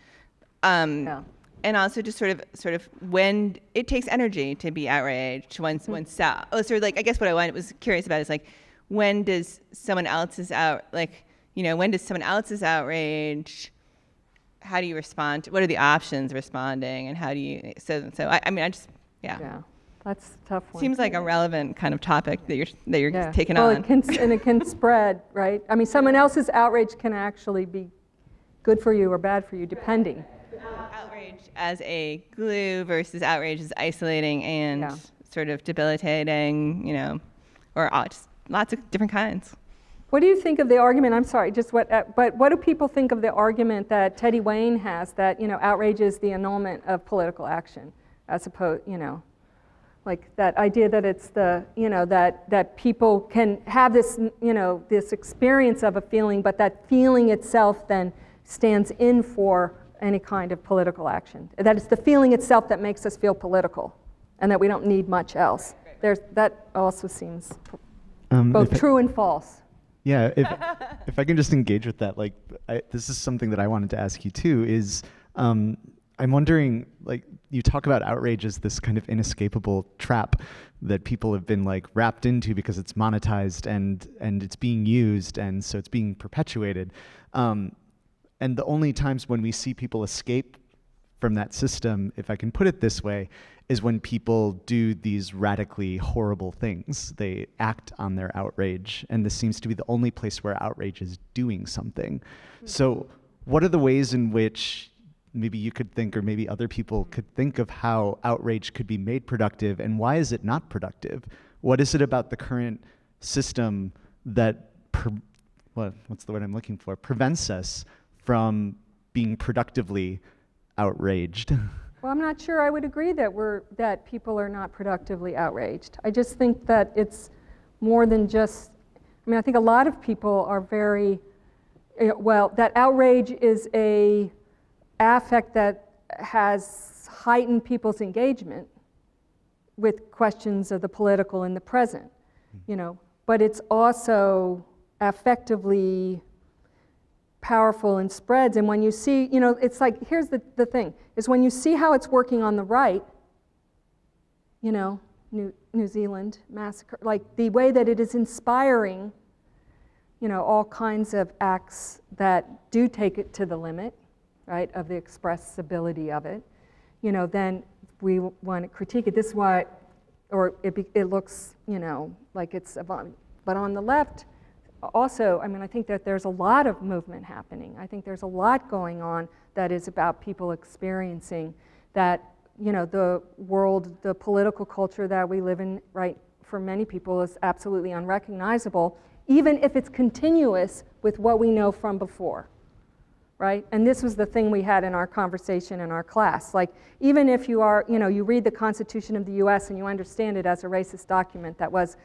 And also just sort of when it takes energy to be outraged oneself. Oh, sort of like, I guess what I was curious about is like, when does someone else's when does someone else's outrage, how do you respond to, what are the options responding, and how do you, so I mean, I just, Yeah, that's a tough one. Seems like a relevant kind of topic that you're taking on. And it can spread, right? I mean, someone else's outrage can actually be good for you or bad for you, depending. Outrage as a glue versus outrage as isolating and sort of debilitating, or just lots of different kinds. What do you think of the argument? I'm sorry, but what do people think of the argument that Teddy Wayne has that, outrage is the annulment of political action, as opposed, like that idea that it's the, that people can have this, this experience of a feeling, but that feeling itself then stands in for any kind of political action. That it's the feeling itself that makes us feel political, and that we don't need much else. That also seems both true and false. Yeah, if I can just engage with that, like, this is something that I wanted to ask you too, is I'm wondering, like, you talk about outrage as this kind of inescapable trap that people have been like wrapped into because it's monetized and it's being used, and so it's being perpetuated. And the only times when we see people escape from that system, if I can put it this way, is when people do these radically horrible things. They act on their outrage, and this seems to be the only place where outrage is doing something. So what are the ways in which maybe you could think, or maybe other people could think, of how outrage could be made productive, and why is it not productive? What is it about the current system that, what's the word I'm looking for, prevents us from being productively outraged? Well, I'm not sure I would agree that people are not productively outraged. I just think that it's more than just, I mean, I think a lot of people are very, that outrage is a affect that has heightened people's engagement with questions of the political in the present, but it's also affectively powerful and spreads. And when you see, it's like, here's the thing, is when you see how it's working on the right, New Zealand massacre, like the way that it is inspiring, all kinds of acts that do take it to the limit, right, of the expressibility of it, then we want to critique it. This is why, or it looks, like it's, but on the left, also, I mean, I think that there's a lot of movement happening. I think there's a lot going on that is about people experiencing that, the world, the political culture that we live in, right, for many people is absolutely unrecognizable, even if it's continuous with what we know from before, right? And this was the thing we had in our conversation in our class. Like, even if you are, you read the Constitution of the US and you understand it as a racist document that was,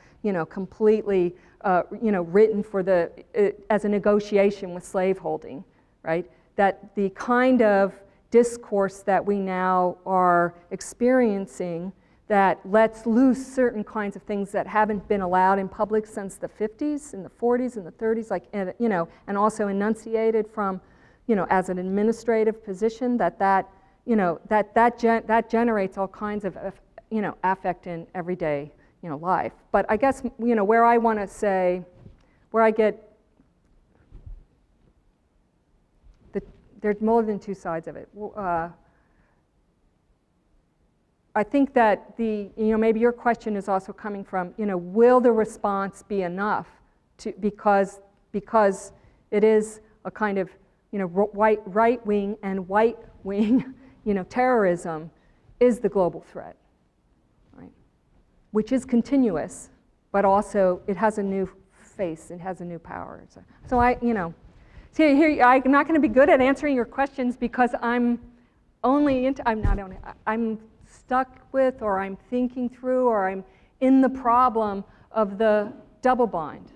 completely, written for as a negotiation with slaveholding, right? That the kind of discourse that we now are experiencing that lets loose certain kinds of things that haven't been allowed in public since the 50s and the 40s and the 30s, like, and also enunciated from, as an administrative position, that generates all kinds of, affect in everyday, life. But I guess, where I want to say, where I get, there's more than two sides of it. I think that maybe your question is also coming from, will the response be enough because it is a kind of, right wing and white wing, terrorism is the global threat, right? Which is continuous, but also it has a new face, it has a new power. So see here, I'm not going to be good at answering your questions because I'm stuck with, or I'm thinking through, or I'm in the problem of the double bind.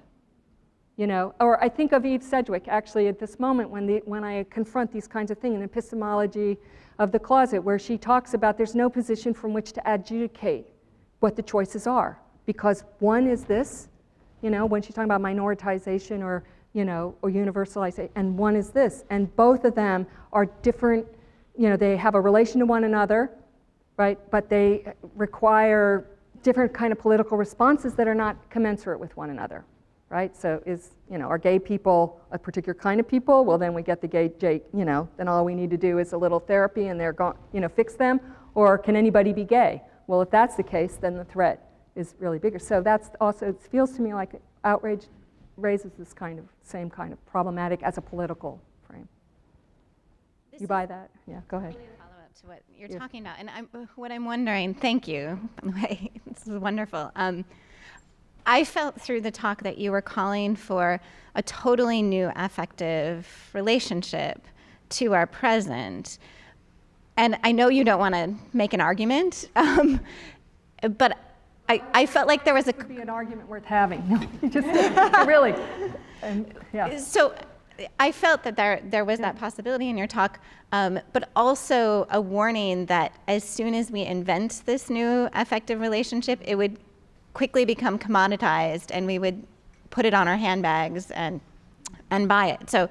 You know, or I think of Eve Sedgwick actually at this moment when I confront these kinds of things in Epistemology of the Closet, where she talks about there's no position from which to adjudicate what the choices are, because one is this, you know, when she's talking about minoritization or, you know, or universalization, and one is this, and both of them are different, you know, they have a relation to one another, right, but they require different kind of political responses that are not commensurate with one another. Right? So you know, are gay people a particular kind of people? Well, then we get the gay, you know, then all we need to do is a little therapy and they're gone, you know, fix them. Or can anybody be gay? Well, if that's the case, then the threat is really bigger. So that's also, it feels to me like outrage raises this kind of, same kind of problematic as a political frame. You buy that? Yeah, go ahead. Follow up to what you're talking about. And what I'm wondering, thank you, by the way, this is wonderful. I felt through the talk that you were calling for a totally new affective relationship to our present. And I know you don't want to make an argument, but I felt like there was a... It would be an argument worth having. No, just really. Yeah. So I felt that there was that possibility in your talk, but also a warning that as soon as we invent this new affective relationship, it would quickly become commoditized and we would put it on our handbags and buy it. So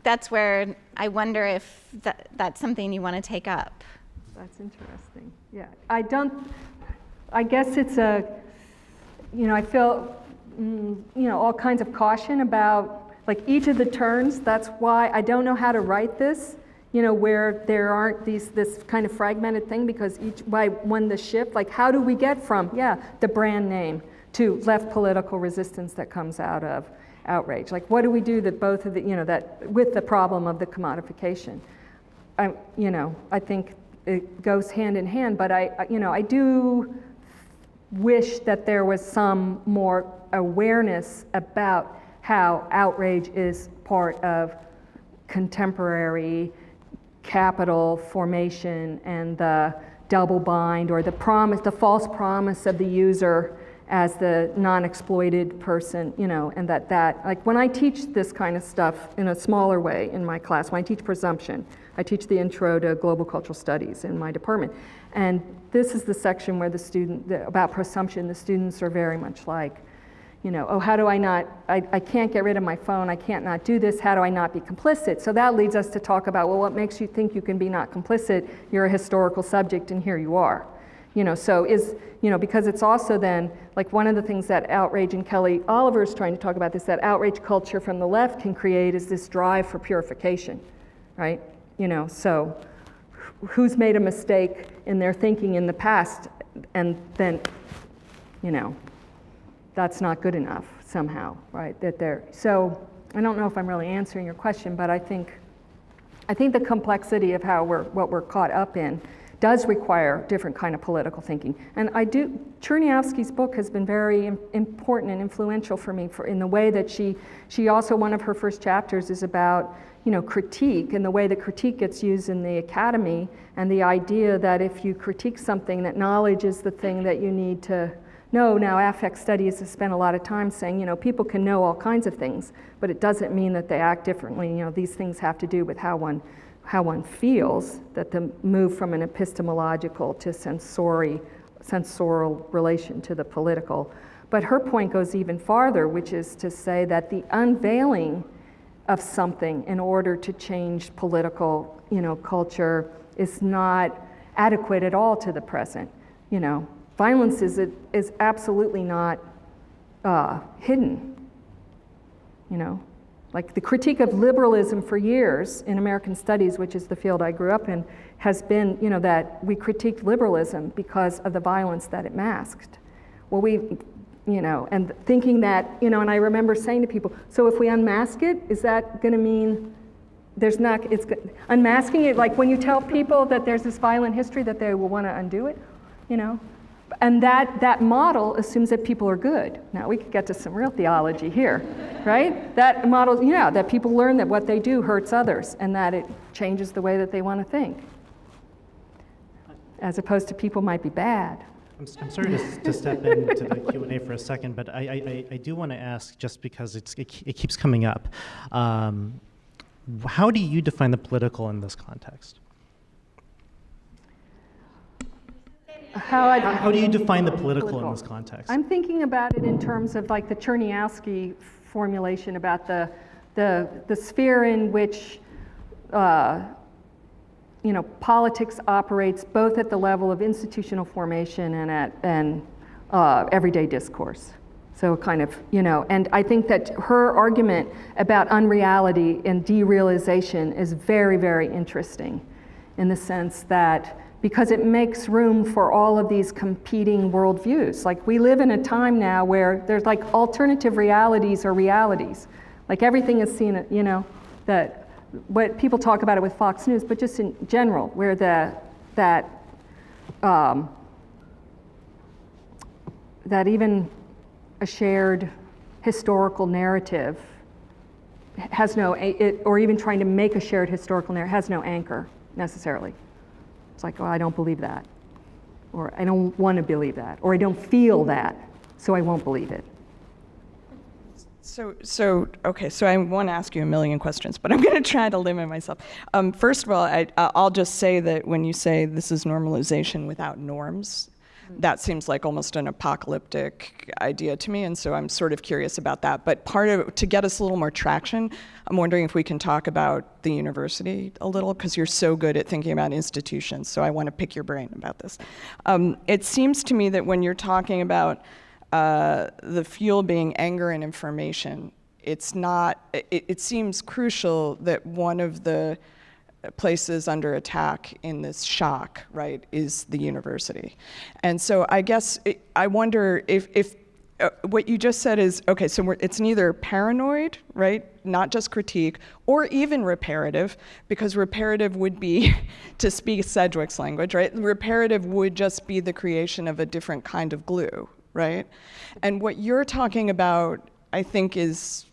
that's where I wonder if that's something you want to take up. That's interesting. Yeah, I guess it's a, you know, I feel, you know, all kinds of caution about like each of the turns. That's why I don't know how to write this, you know, where there aren't this kind of fragmented thing, because when the shift, like how do we get from, the brand name to left political resistance that comes out of outrage? Like what do we do that both of the, you know, that with the problem of the commodification? You know, I think it goes hand in hand, but I do wish that there was some more awareness about how outrage is part of contemporary capital formation and the double bind, or the promise, the false promise of the user as the non-exploited person, you know, and that like when I teach this kind of stuff in a smaller way in my class, when I teach presumption, I teach the intro to global cultural studies in my department, and this is the section where about presumption, the students are very much like, you know, oh, how do I not, I can't get rid of my phone, I can't not do this, how do I not be complicit? So that leads us to talk about, well, what makes you think you can be not complicit? You're a historical subject and here you are. You know, so because it's also then, like one of the things that outrage, and Kelly Oliver is trying to talk about this, that outrage culture from the left can create is this drive for purification, right? You know, so who's made a mistake in their thinking in the past, and then, you know, that's not good enough somehow, right? So I don't know if I'm really answering your question, but I think the complexity of what we're caught up in does require different kind of political thinking. And Chernyavsky's book has been very important and influential for me in the way that she also, one of her first chapters is about, you know, critique, and the way that critique gets used in the academy, and the idea that if you critique something, that knowledge is the thing that you need to know. Now, affect studies has spent a lot of time saying, you know, people can know all kinds of things, but it doesn't mean that they act differently. You know, these things have to do with how one feels, that the move from an epistemological to sensorial relation to the political. But her point goes even farther, which is to say that the unveiling of something in order to change political, you know, culture is not adequate at all to the present. You know, violence is absolutely not hidden, you know. Like the critique of liberalism for years in American studies, which is the field I grew up in, has been, you know, that we critiqued liberalism because of the violence that it masked. Well, you know, and thinking that, you know, and I remember saying to people, so if we unmask it, is that going to mean unmasking it, like when you tell people that there's this violent history that they will want to undo it, you know? And that model assumes that people are good. Now we could get to some real theology here, right? That model, that people learn that what they do hurts others and that it changes the way that they want to think. as opposed to people might be bad. I'm sorry to step into the Q&A for a second, but I do want to ask, just because it keeps coming up, how do you define the political in this context? How do you define the political in this context? I'm thinking about it in terms of like the Chernyavsky formulation about the sphere in which politics operates both at the level of institutional formation and at everyday discourse. So kind of, and I think that her argument about unreality and derealization is very, very interesting in the sense that because it makes room for all of these competing worldviews. Like we live in a time now where there's like alternative realities or realities. Like everything is seen, that what people talk about it with Fox News, but just in general, where that even a shared historical narrative has no, or even trying to make a shared historical narrative has no anchor necessarily. It's like, oh, I don't believe that, or I don't want to believe that, or I don't feel that, so I won't believe it. Okay, so I want to ask you a million questions, but I'm going to try to limit myself. First of all, I'll just say that when you say this is normalization without norms, that seems like almost an apocalyptic idea to me, and so I'm sort of curious about that. But to get us a little more traction, I'm wondering if we can talk about the university a little, because you're so good at thinking about institutions, so I want to pick your brain about this. It seems to me that when you're talking about the fuel being anger and information, it seems crucial that one of the places under attack in this shock, right, is the university. And so I guess I wonder if what you just said is, okay, so it's neither paranoid, right, not just critique, or even reparative, because reparative would be, to speak Sedgwick's language, right, reparative would just be the creation of a different kind of glue, right? And what you're talking about, I think, is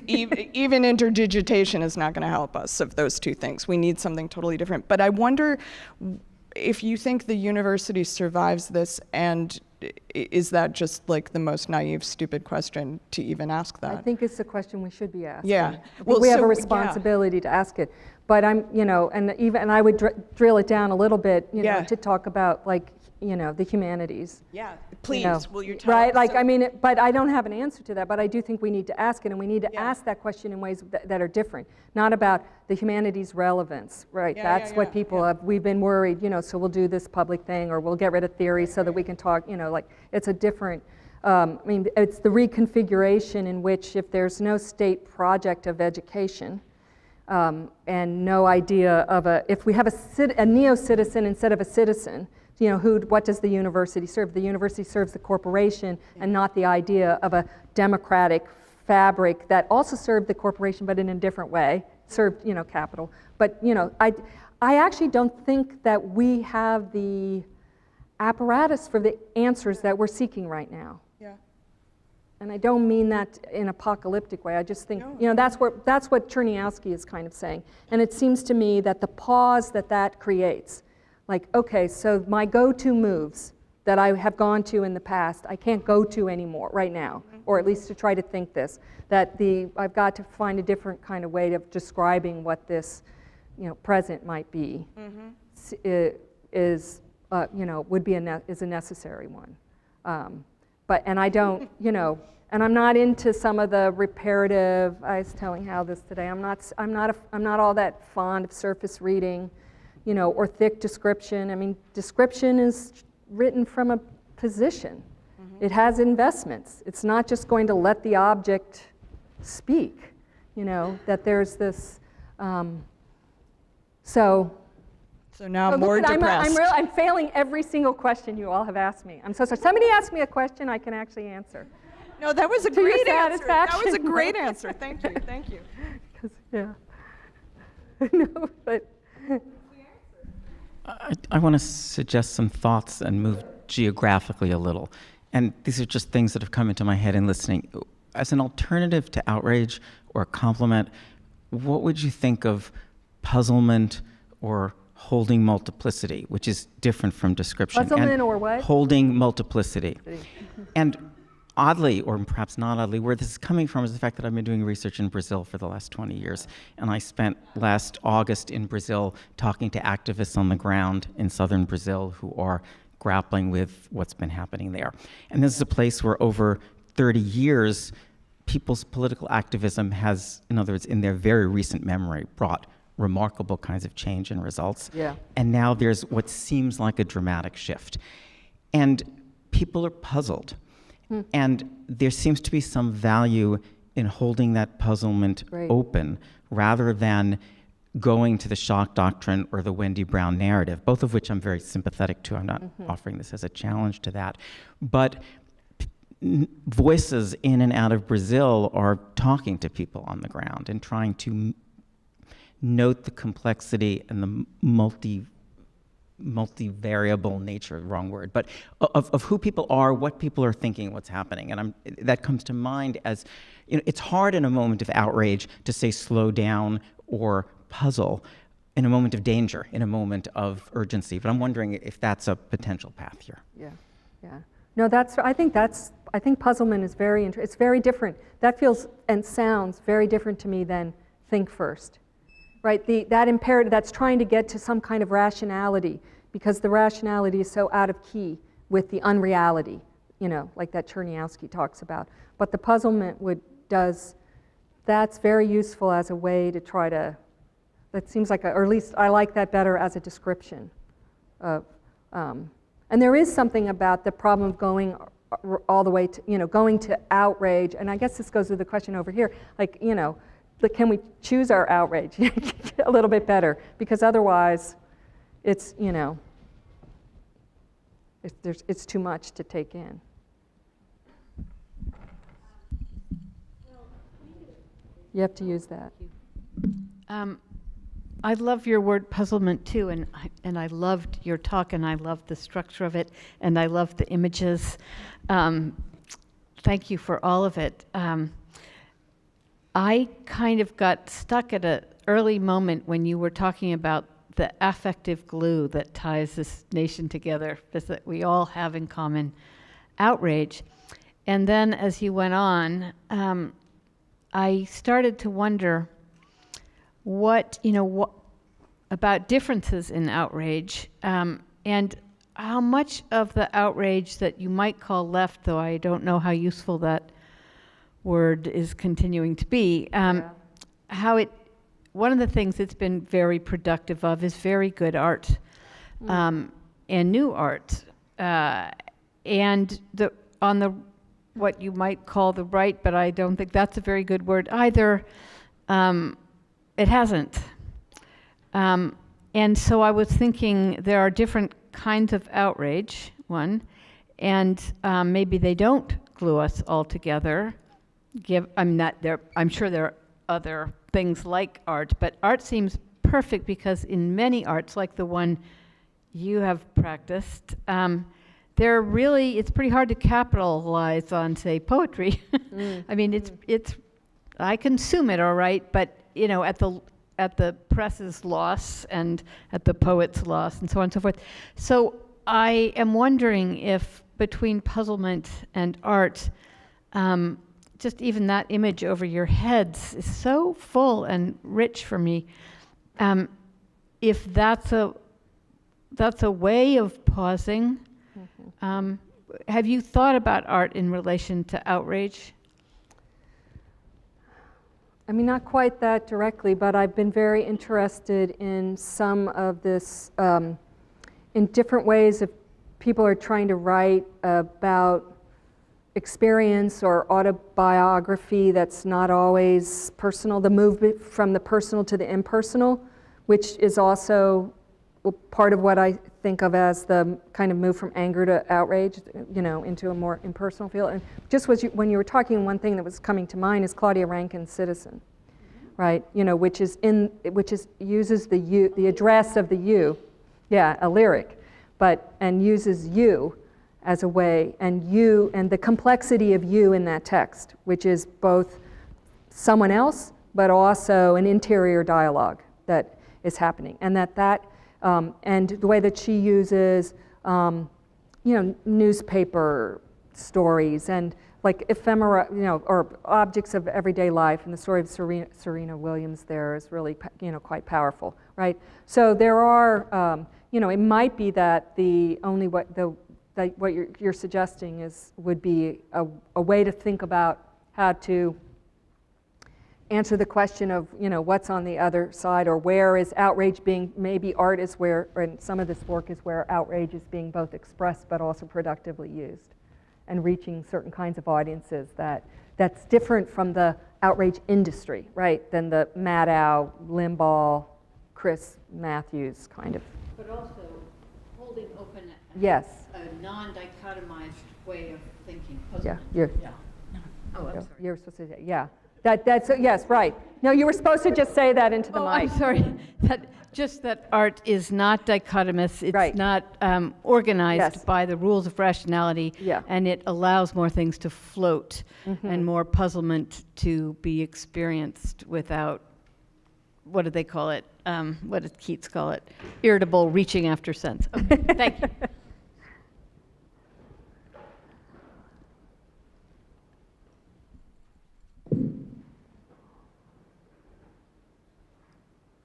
even interdigitation is not going to help us of those two things. We need something totally different. But I wonder if you think the university survives this, and is that just like the most naive, stupid question to even ask that? I think it's a question we should be asking. Yeah. We have a responsibility to ask it. But I'm, and I would drill it down a little bit, to talk about like, the humanities. Yeah, please, will you tell right, us? Like, but I don't have an answer to that, but I do think we need to ask it, and we need to ask that question in ways that are different, not about the humanities' relevance, right? That's what people have, we've been worried, so we'll do this public thing, or we'll get rid of theory so that we can talk, like, it's a different, it's the reconfiguration in which if there's no state project of education, and no idea of if we have a neo-citizen instead of a citizen, what does the university serve? The university serves the corporation and not the idea of a democratic fabric that also served the corporation but in a different way, served, capital. But, I actually don't think that we have the apparatus for the answers that we're seeking right now. Yeah. And I don't mean that in an apocalyptic way. I just think, that's what Chernyavsky is kind of saying. And it seems to me that the pause that creates, like, okay, so my go-to moves that I have gone to in the past, I can't go to anymore right now, or at least to try to think this, that I've got to find a different kind of way of describing what this, present might be, is a necessary one. And I don't, and I'm not into some of the reparative, I was telling Hal this today, I'm not all that fond of surface reading, or thick description. I mean, description is written from a position. It has investments. It's not just going to let the object speak, that there's this, So now more depressed. I'm failing every single question you all have asked me. I'm so sorry. Somebody asked me a question I can actually answer. No, that was a great answer. That was a great satisfaction. answer. Thank you. Thank you. Yeah. No, but. I want to suggest some thoughts and move geographically a little. And these are just things that have come into my head in listening. As an alternative to outrage or a complement, what would you think of puzzlement or holding multiplicity, which is different from description. Puzzlement and or what? Holding multiplicity. And oddly, or perhaps not oddly, where this is coming from is the fact that I've been doing research in Brazil for the last 20 years. And I spent last August in Brazil talking to activists on the ground in southern Brazil who are grappling with what's been happening there. And this is a place where over 30 years, people's political activism has, in other words, in their very recent memory, brought remarkable kinds of change and results. Yeah. And now there's what seems like a dramatic shift. And people are puzzled. And there seems to be some value in holding that puzzlement open rather than going to the Shock Doctrine or the Wendy Brown narrative, both of which I'm very sympathetic to. I'm not offering this as a challenge to that. But voices in and out of Brazil are talking to people on the ground and trying to note the complexity and the multivariable nature, wrong word, but of who people are, what people are thinking, what's happening. And that comes to mind as, it's hard in a moment of outrage to say slow down or puzzle in a moment of danger, in a moment of urgency. But I'm wondering if that's a potential path here. Yeah, yeah. No, I think puzzlement is it's very different. That feels and sounds very different to me than think first. Right, that imperative that's trying to get to some kind of rationality, because the rationality is so out of key with the unreality, like that Chernyavsky talks about. But the puzzlement that's very useful as a way to try to, that seems like, or at least I like that better as a description of, and there is something about the problem of going all the way to, going to outrage, and I guess this goes to the question over here, like, can we choose our outrage a little bit better? Because otherwise, it's it's too much to take in. You have to use that. I love your word puzzlement too, and I loved your talk, and I loved the structure of it, and I loved the images. Thank you for all of it. I kind of got stuck at an early moment when you were talking about the affective glue that ties this nation together, that we all have in common, outrage. And then as you went on, I started to wonder what about differences in outrage, and how much of the outrage that you might call left, though I don't know how useful that word is continuing to be, one of the things it's been very productive of is very good art, and new art, and on the what you might call the right, but I don't think that's a very good word either. It hasn't, and so I was thinking there are different kinds of outrage, and maybe they don't glue us all together. I'm sure there are other things like art, but art seems perfect because in many arts, like the one you have practiced, it's pretty hard to capitalize on, say, poetry. I mean, I consume it all right, but at the press's loss and at the poet's loss and so on and so forth. So I am wondering if between puzzlement and art, just even that image over your heads is so full and rich for me. If that's a way of pausing, have you thought about art in relation to outrage? I mean, not quite that directly, but I've been very interested in some of this, in different ways if people are trying to write about experience or autobiography that's not always personal, the movement from the personal to the impersonal, which is also part of what I think of as the kind of move from anger to outrage, into a more impersonal field. And just when you were talking, one thing that was coming to mind is Claudia Rankine's Citizen, right? Which uses the address of the you, a lyric, and uses you as a way, and the complexity of you in that text, which is both someone else, but also an interior dialogue that is happening. And that And the way that she uses, newspaper stories and like ephemera, or objects of everyday life. And the story of Serena Williams there is really, quite powerful, right? So there are, it might be that what you're suggesting would be a way to think about how to answer the question of, what's on the other side, or where is outrage being, maybe art is where, and some of this work is where outrage is being both expressed but also productively used, and reaching certain kinds of audiences that's different from the outrage industry, right, than the Maddow, Limbaugh, Chris Matthews kind of. But also holding open Yes. a non-dichotomized way of thinking. Yeah, Oh, I'm sorry. you're supposed to say, yeah. That's yes, right. No, you were supposed to just say that into the mic. I'm sorry. That art is not dichotomous. It's Right. not organized Yes. by the rules of rationality, Yeah. and it allows more things to float and more puzzlement to be experienced without, what did they call it? What did Keats call it? Irritable reaching after sense. Okay, thank you.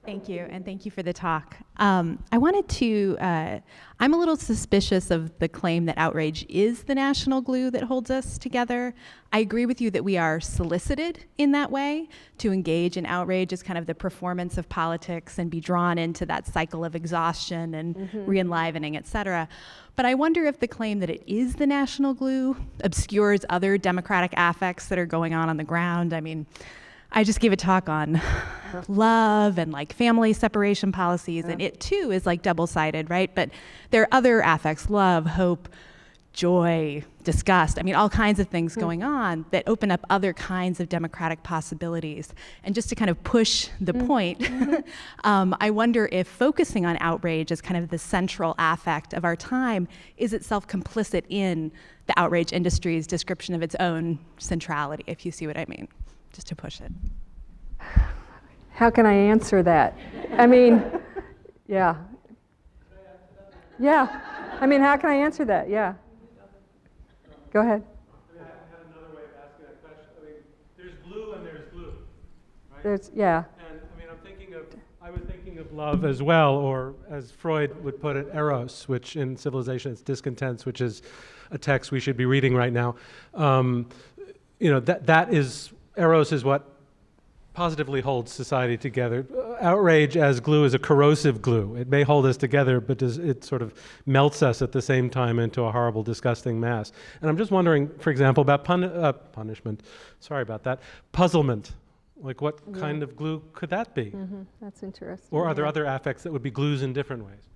Thank you, and thank you for the talk. I wanted to, I'm a little suspicious of the claim that outrage is the national glue that holds us together. I agree with you that we are solicited in that way to engage in outrage as kind of the performance of politics and be drawn into that cycle of exhaustion and re-enlivening, et cetera. But I wonder if the claim that it is the national glue obscures other democratic affects that are going on the ground. I mean, I just gave a talk on love and like family separation policies, and it too is like double-sided, right? But there are other affects, love, hope, joy, disgust, I mean, all kinds of things going on that open up other kinds of democratic possibilities. And just to kind of push the point, I wonder if focusing on outrage as kind of the central affect of our time is itself complicit in the outrage industry's description of its own centrality, if you see what I mean. Just to push it. How can I answer that? I mean, yeah. Yeah. I mean, how can I answer that? Yeah. Go ahead. I have another way of asking that question. I mean, there's glue and there's glue, right? Yeah. And I mean, I was thinking of love as well, or as Freud would put it, eros, which in Civilization it's discontents, which is a text we should be reading right now. That is, eros is what positively holds society together. Outrage as glue is a corrosive glue. It may hold us together, but it sort of melts us at the same time into a horrible, disgusting mass. And I'm just wondering, for example, about punishment. Sorry about that. Puzzlement. Like, what kind of glue could that be? That's interesting. Or are there other affects that would be glues in different ways?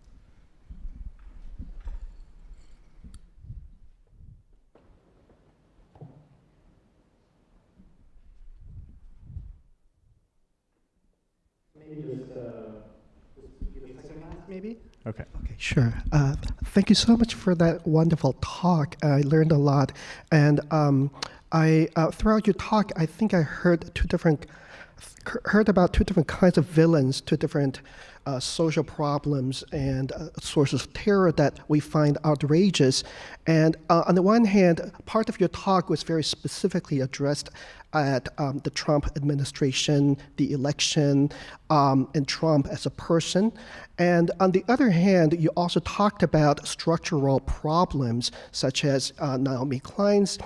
Maybe? Okay. Okay, sure. Thank you so much for that wonderful talk. I learned a lot, and throughout your talk, I think I heard about two different kinds of villains, two different social problems and sources of terror that we find outrageous. And on the one hand, part of your talk was very specifically addressed at the Trump administration, the election, and Trump as a person. And on the other hand, you also talked about structural problems, such as Naomi Klein's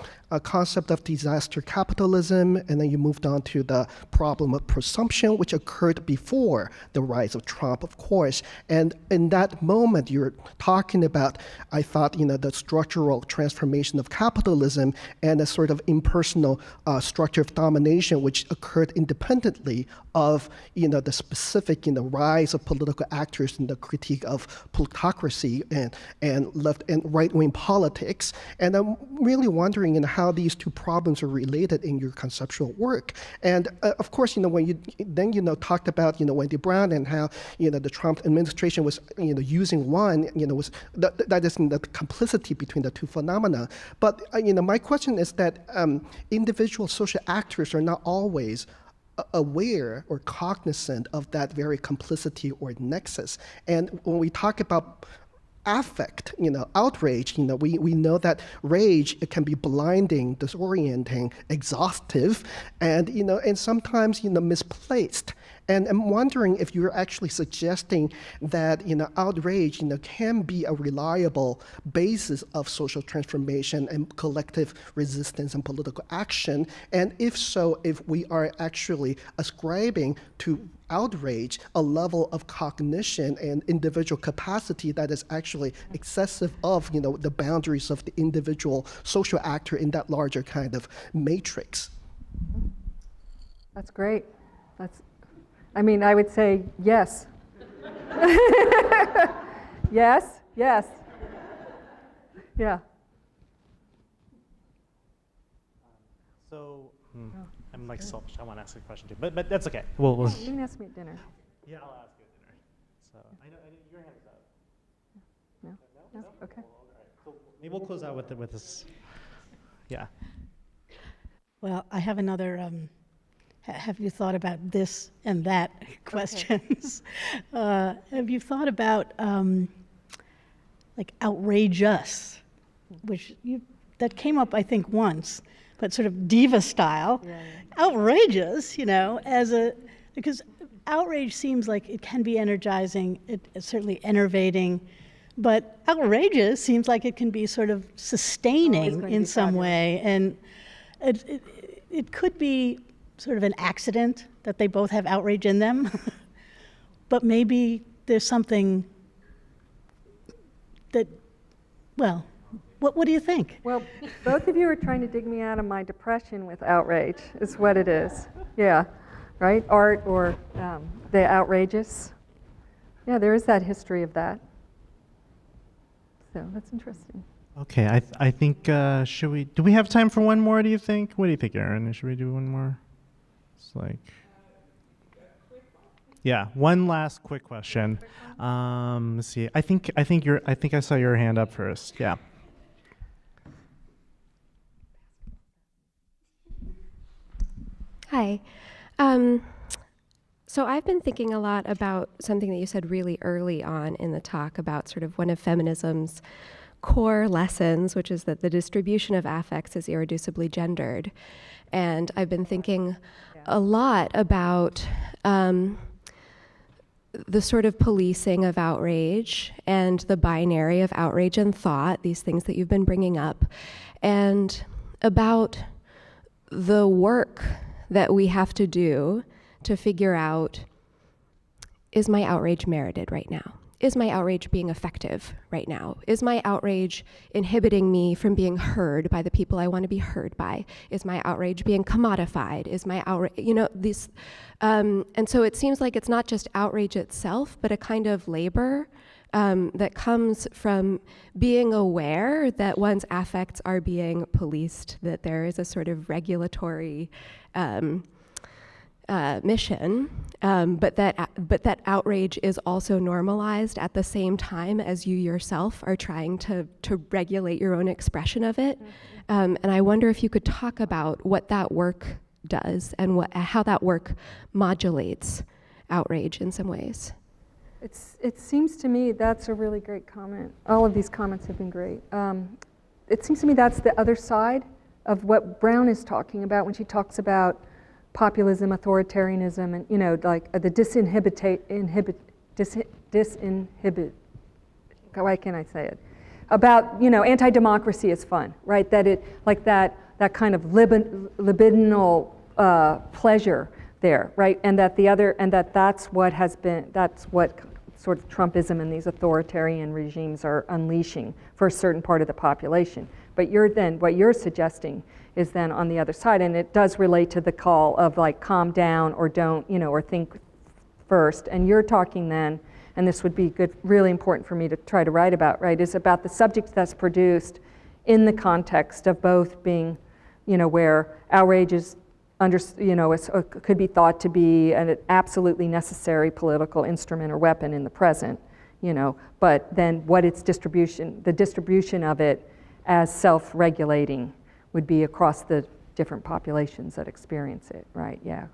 concept of disaster capitalism, and then you moved on to the problem of presumption, which occurred before the rise of Trump, of course. And in that moment, you're talking about, I thought, the structural transformation of capitalism and a sort of impersonal structure of domination, which occurred independently of, the specific, rise of political actors in the critique of plutocracy and left and right-wing politics. And I'm really wondering how these two problems are related in your conceptual work. And of course, when you then talked about Wendy Brown and how the Trump administration was using one, was that is the complicity between the two phenomena. But my question is that individual social actors are not always aware or cognizant of that very complicity or nexus. And when we talk about affect, outrage, we know that rage, it can be blinding, disorienting, exhaustive, and sometimes, misplaced. And I'm wondering if you're actually suggesting that, outrage, can be a reliable basis of social transformation and collective resistance and political action. And if so, if we are actually ascribing to outrage a level of cognition and individual capacity that is actually excessive of, the boundaries of the individual social actor in that larger kind of matrix. That's great. I would say yes. Yes, yes. Yeah. So, I'm like selfish. I want to ask a question too, but that's okay. Well, you can ask me at dinner. yeah, I'll ask you at dinner. So, I know your hand is up. No? No? Okay. All right. So maybe we'll close out with this. Yeah. Well, I have another. Have you thought about this and that questions? Have you thought about like outrageous, which that came up I think once, but sort of diva style. Yeah. Outrageous, because outrage seems like it can be energizing, it's certainly enervating, but outrageous seems like it can be sort of sustaining in some way, and it could be sort of an accident that they both have outrage in them, but maybe there's something that, well, what do you think? Well, both of you are trying to dig me out of my depression with outrage, is what it is. Yeah, right? Art or the outrageous. Yeah, there is that history of that. So that's interesting. Okay, I think, do we have time for one more, do you think? What do you think, Aaron? Should we do one more? It's like, yeah, one last quick question. Let's see. I think I saw your hand up first. Yeah. Hi. So I've been thinking a lot about something that you said really early on in the talk about sort of one of feminism's core lessons, which is that the distribution of affects is irreducibly gendered. And I've been thinking a lot about the sort of policing of outrage and the binary of outrage and thought, these things that you've been bringing up, and about the work that we have to do to figure out, is my outrage merited right now? Is my outrage being effective right now? Is my outrage inhibiting me from being heard by the people I want to be heard by? Is my outrage being commodified? Is my outrage, and so it seems like it's not just outrage itself, but a kind of labor that comes from being aware that one's affects are being policed, that there is a sort of regulatory mission, but that outrage is also normalized at the same time as you yourself are trying to regulate your own expression of it. And I wonder if you could talk about what that work does and how that work modulates outrage in some ways. It seems to me that's a really great comment. All of these comments have been great. It seems to me that's the other side of what Brown is talking about when she talks about populism, authoritarianism, and like the why can't I say it? About anti-democracy is fun, right? That it like that kind of libidinal pleasure there, right? And that's what sort of Trumpism and these authoritarian regimes are unleashing for a certain part of the population. But what you're suggesting is then on the other side, and it does relate to the call of like calm down or don't, or think first. And you're talking then, and this would be good, really important for me to try to write about, right, is about the subject that's produced in the context of both being, where outrage is could be thought to be an absolutely necessary political instrument or weapon in the present, but then what its distribution, the distribution of it as self-regulating would be across the different populations that experience it, right? Yeah.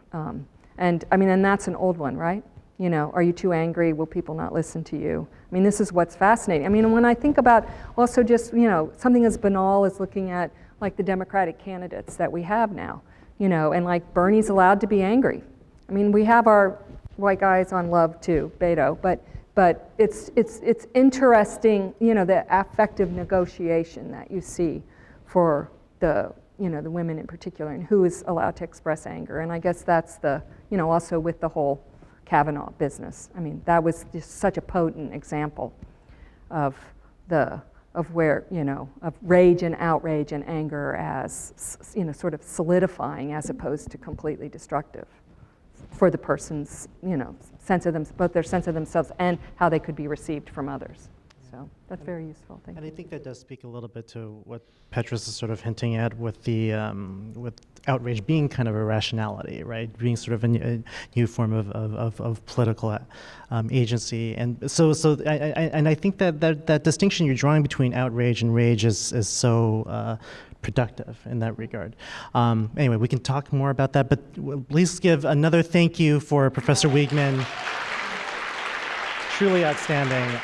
And I mean, and that's an old one, right? You know, are you too angry? Will people not listen to you? I mean, this is what's fascinating. I mean, when I think about also just, you know, something as banal as looking at like the Democratic candidates that we have now, you know, and like Bernie's allowed to be angry. I mean, we have our white guys on love too, Beto, but it's interesting, you know, the affective negotiation that you see for the, you know, the women in particular, and who is allowed to express anger. And I guess that's the, you know, also with the whole Kavanaugh business. I mean, that was just such a potent example of where, you know, of rage and outrage and anger as, you know, sort of solidifying as opposed to completely destructive for the person's, you know, sense of them, both their sense of themselves and how they could be received from others. So that's very useful. Thank you. And I think that does speak a little bit to what Petrus is sort of hinting at with the with outrage being kind of a rationality, right? Being sort of a new form of political agency, and so I think that distinction you're drawing between outrage and rage is so productive in that regard. Anyway, we can talk more about that, but please give another thank you for Professor Wiegman. Truly outstanding.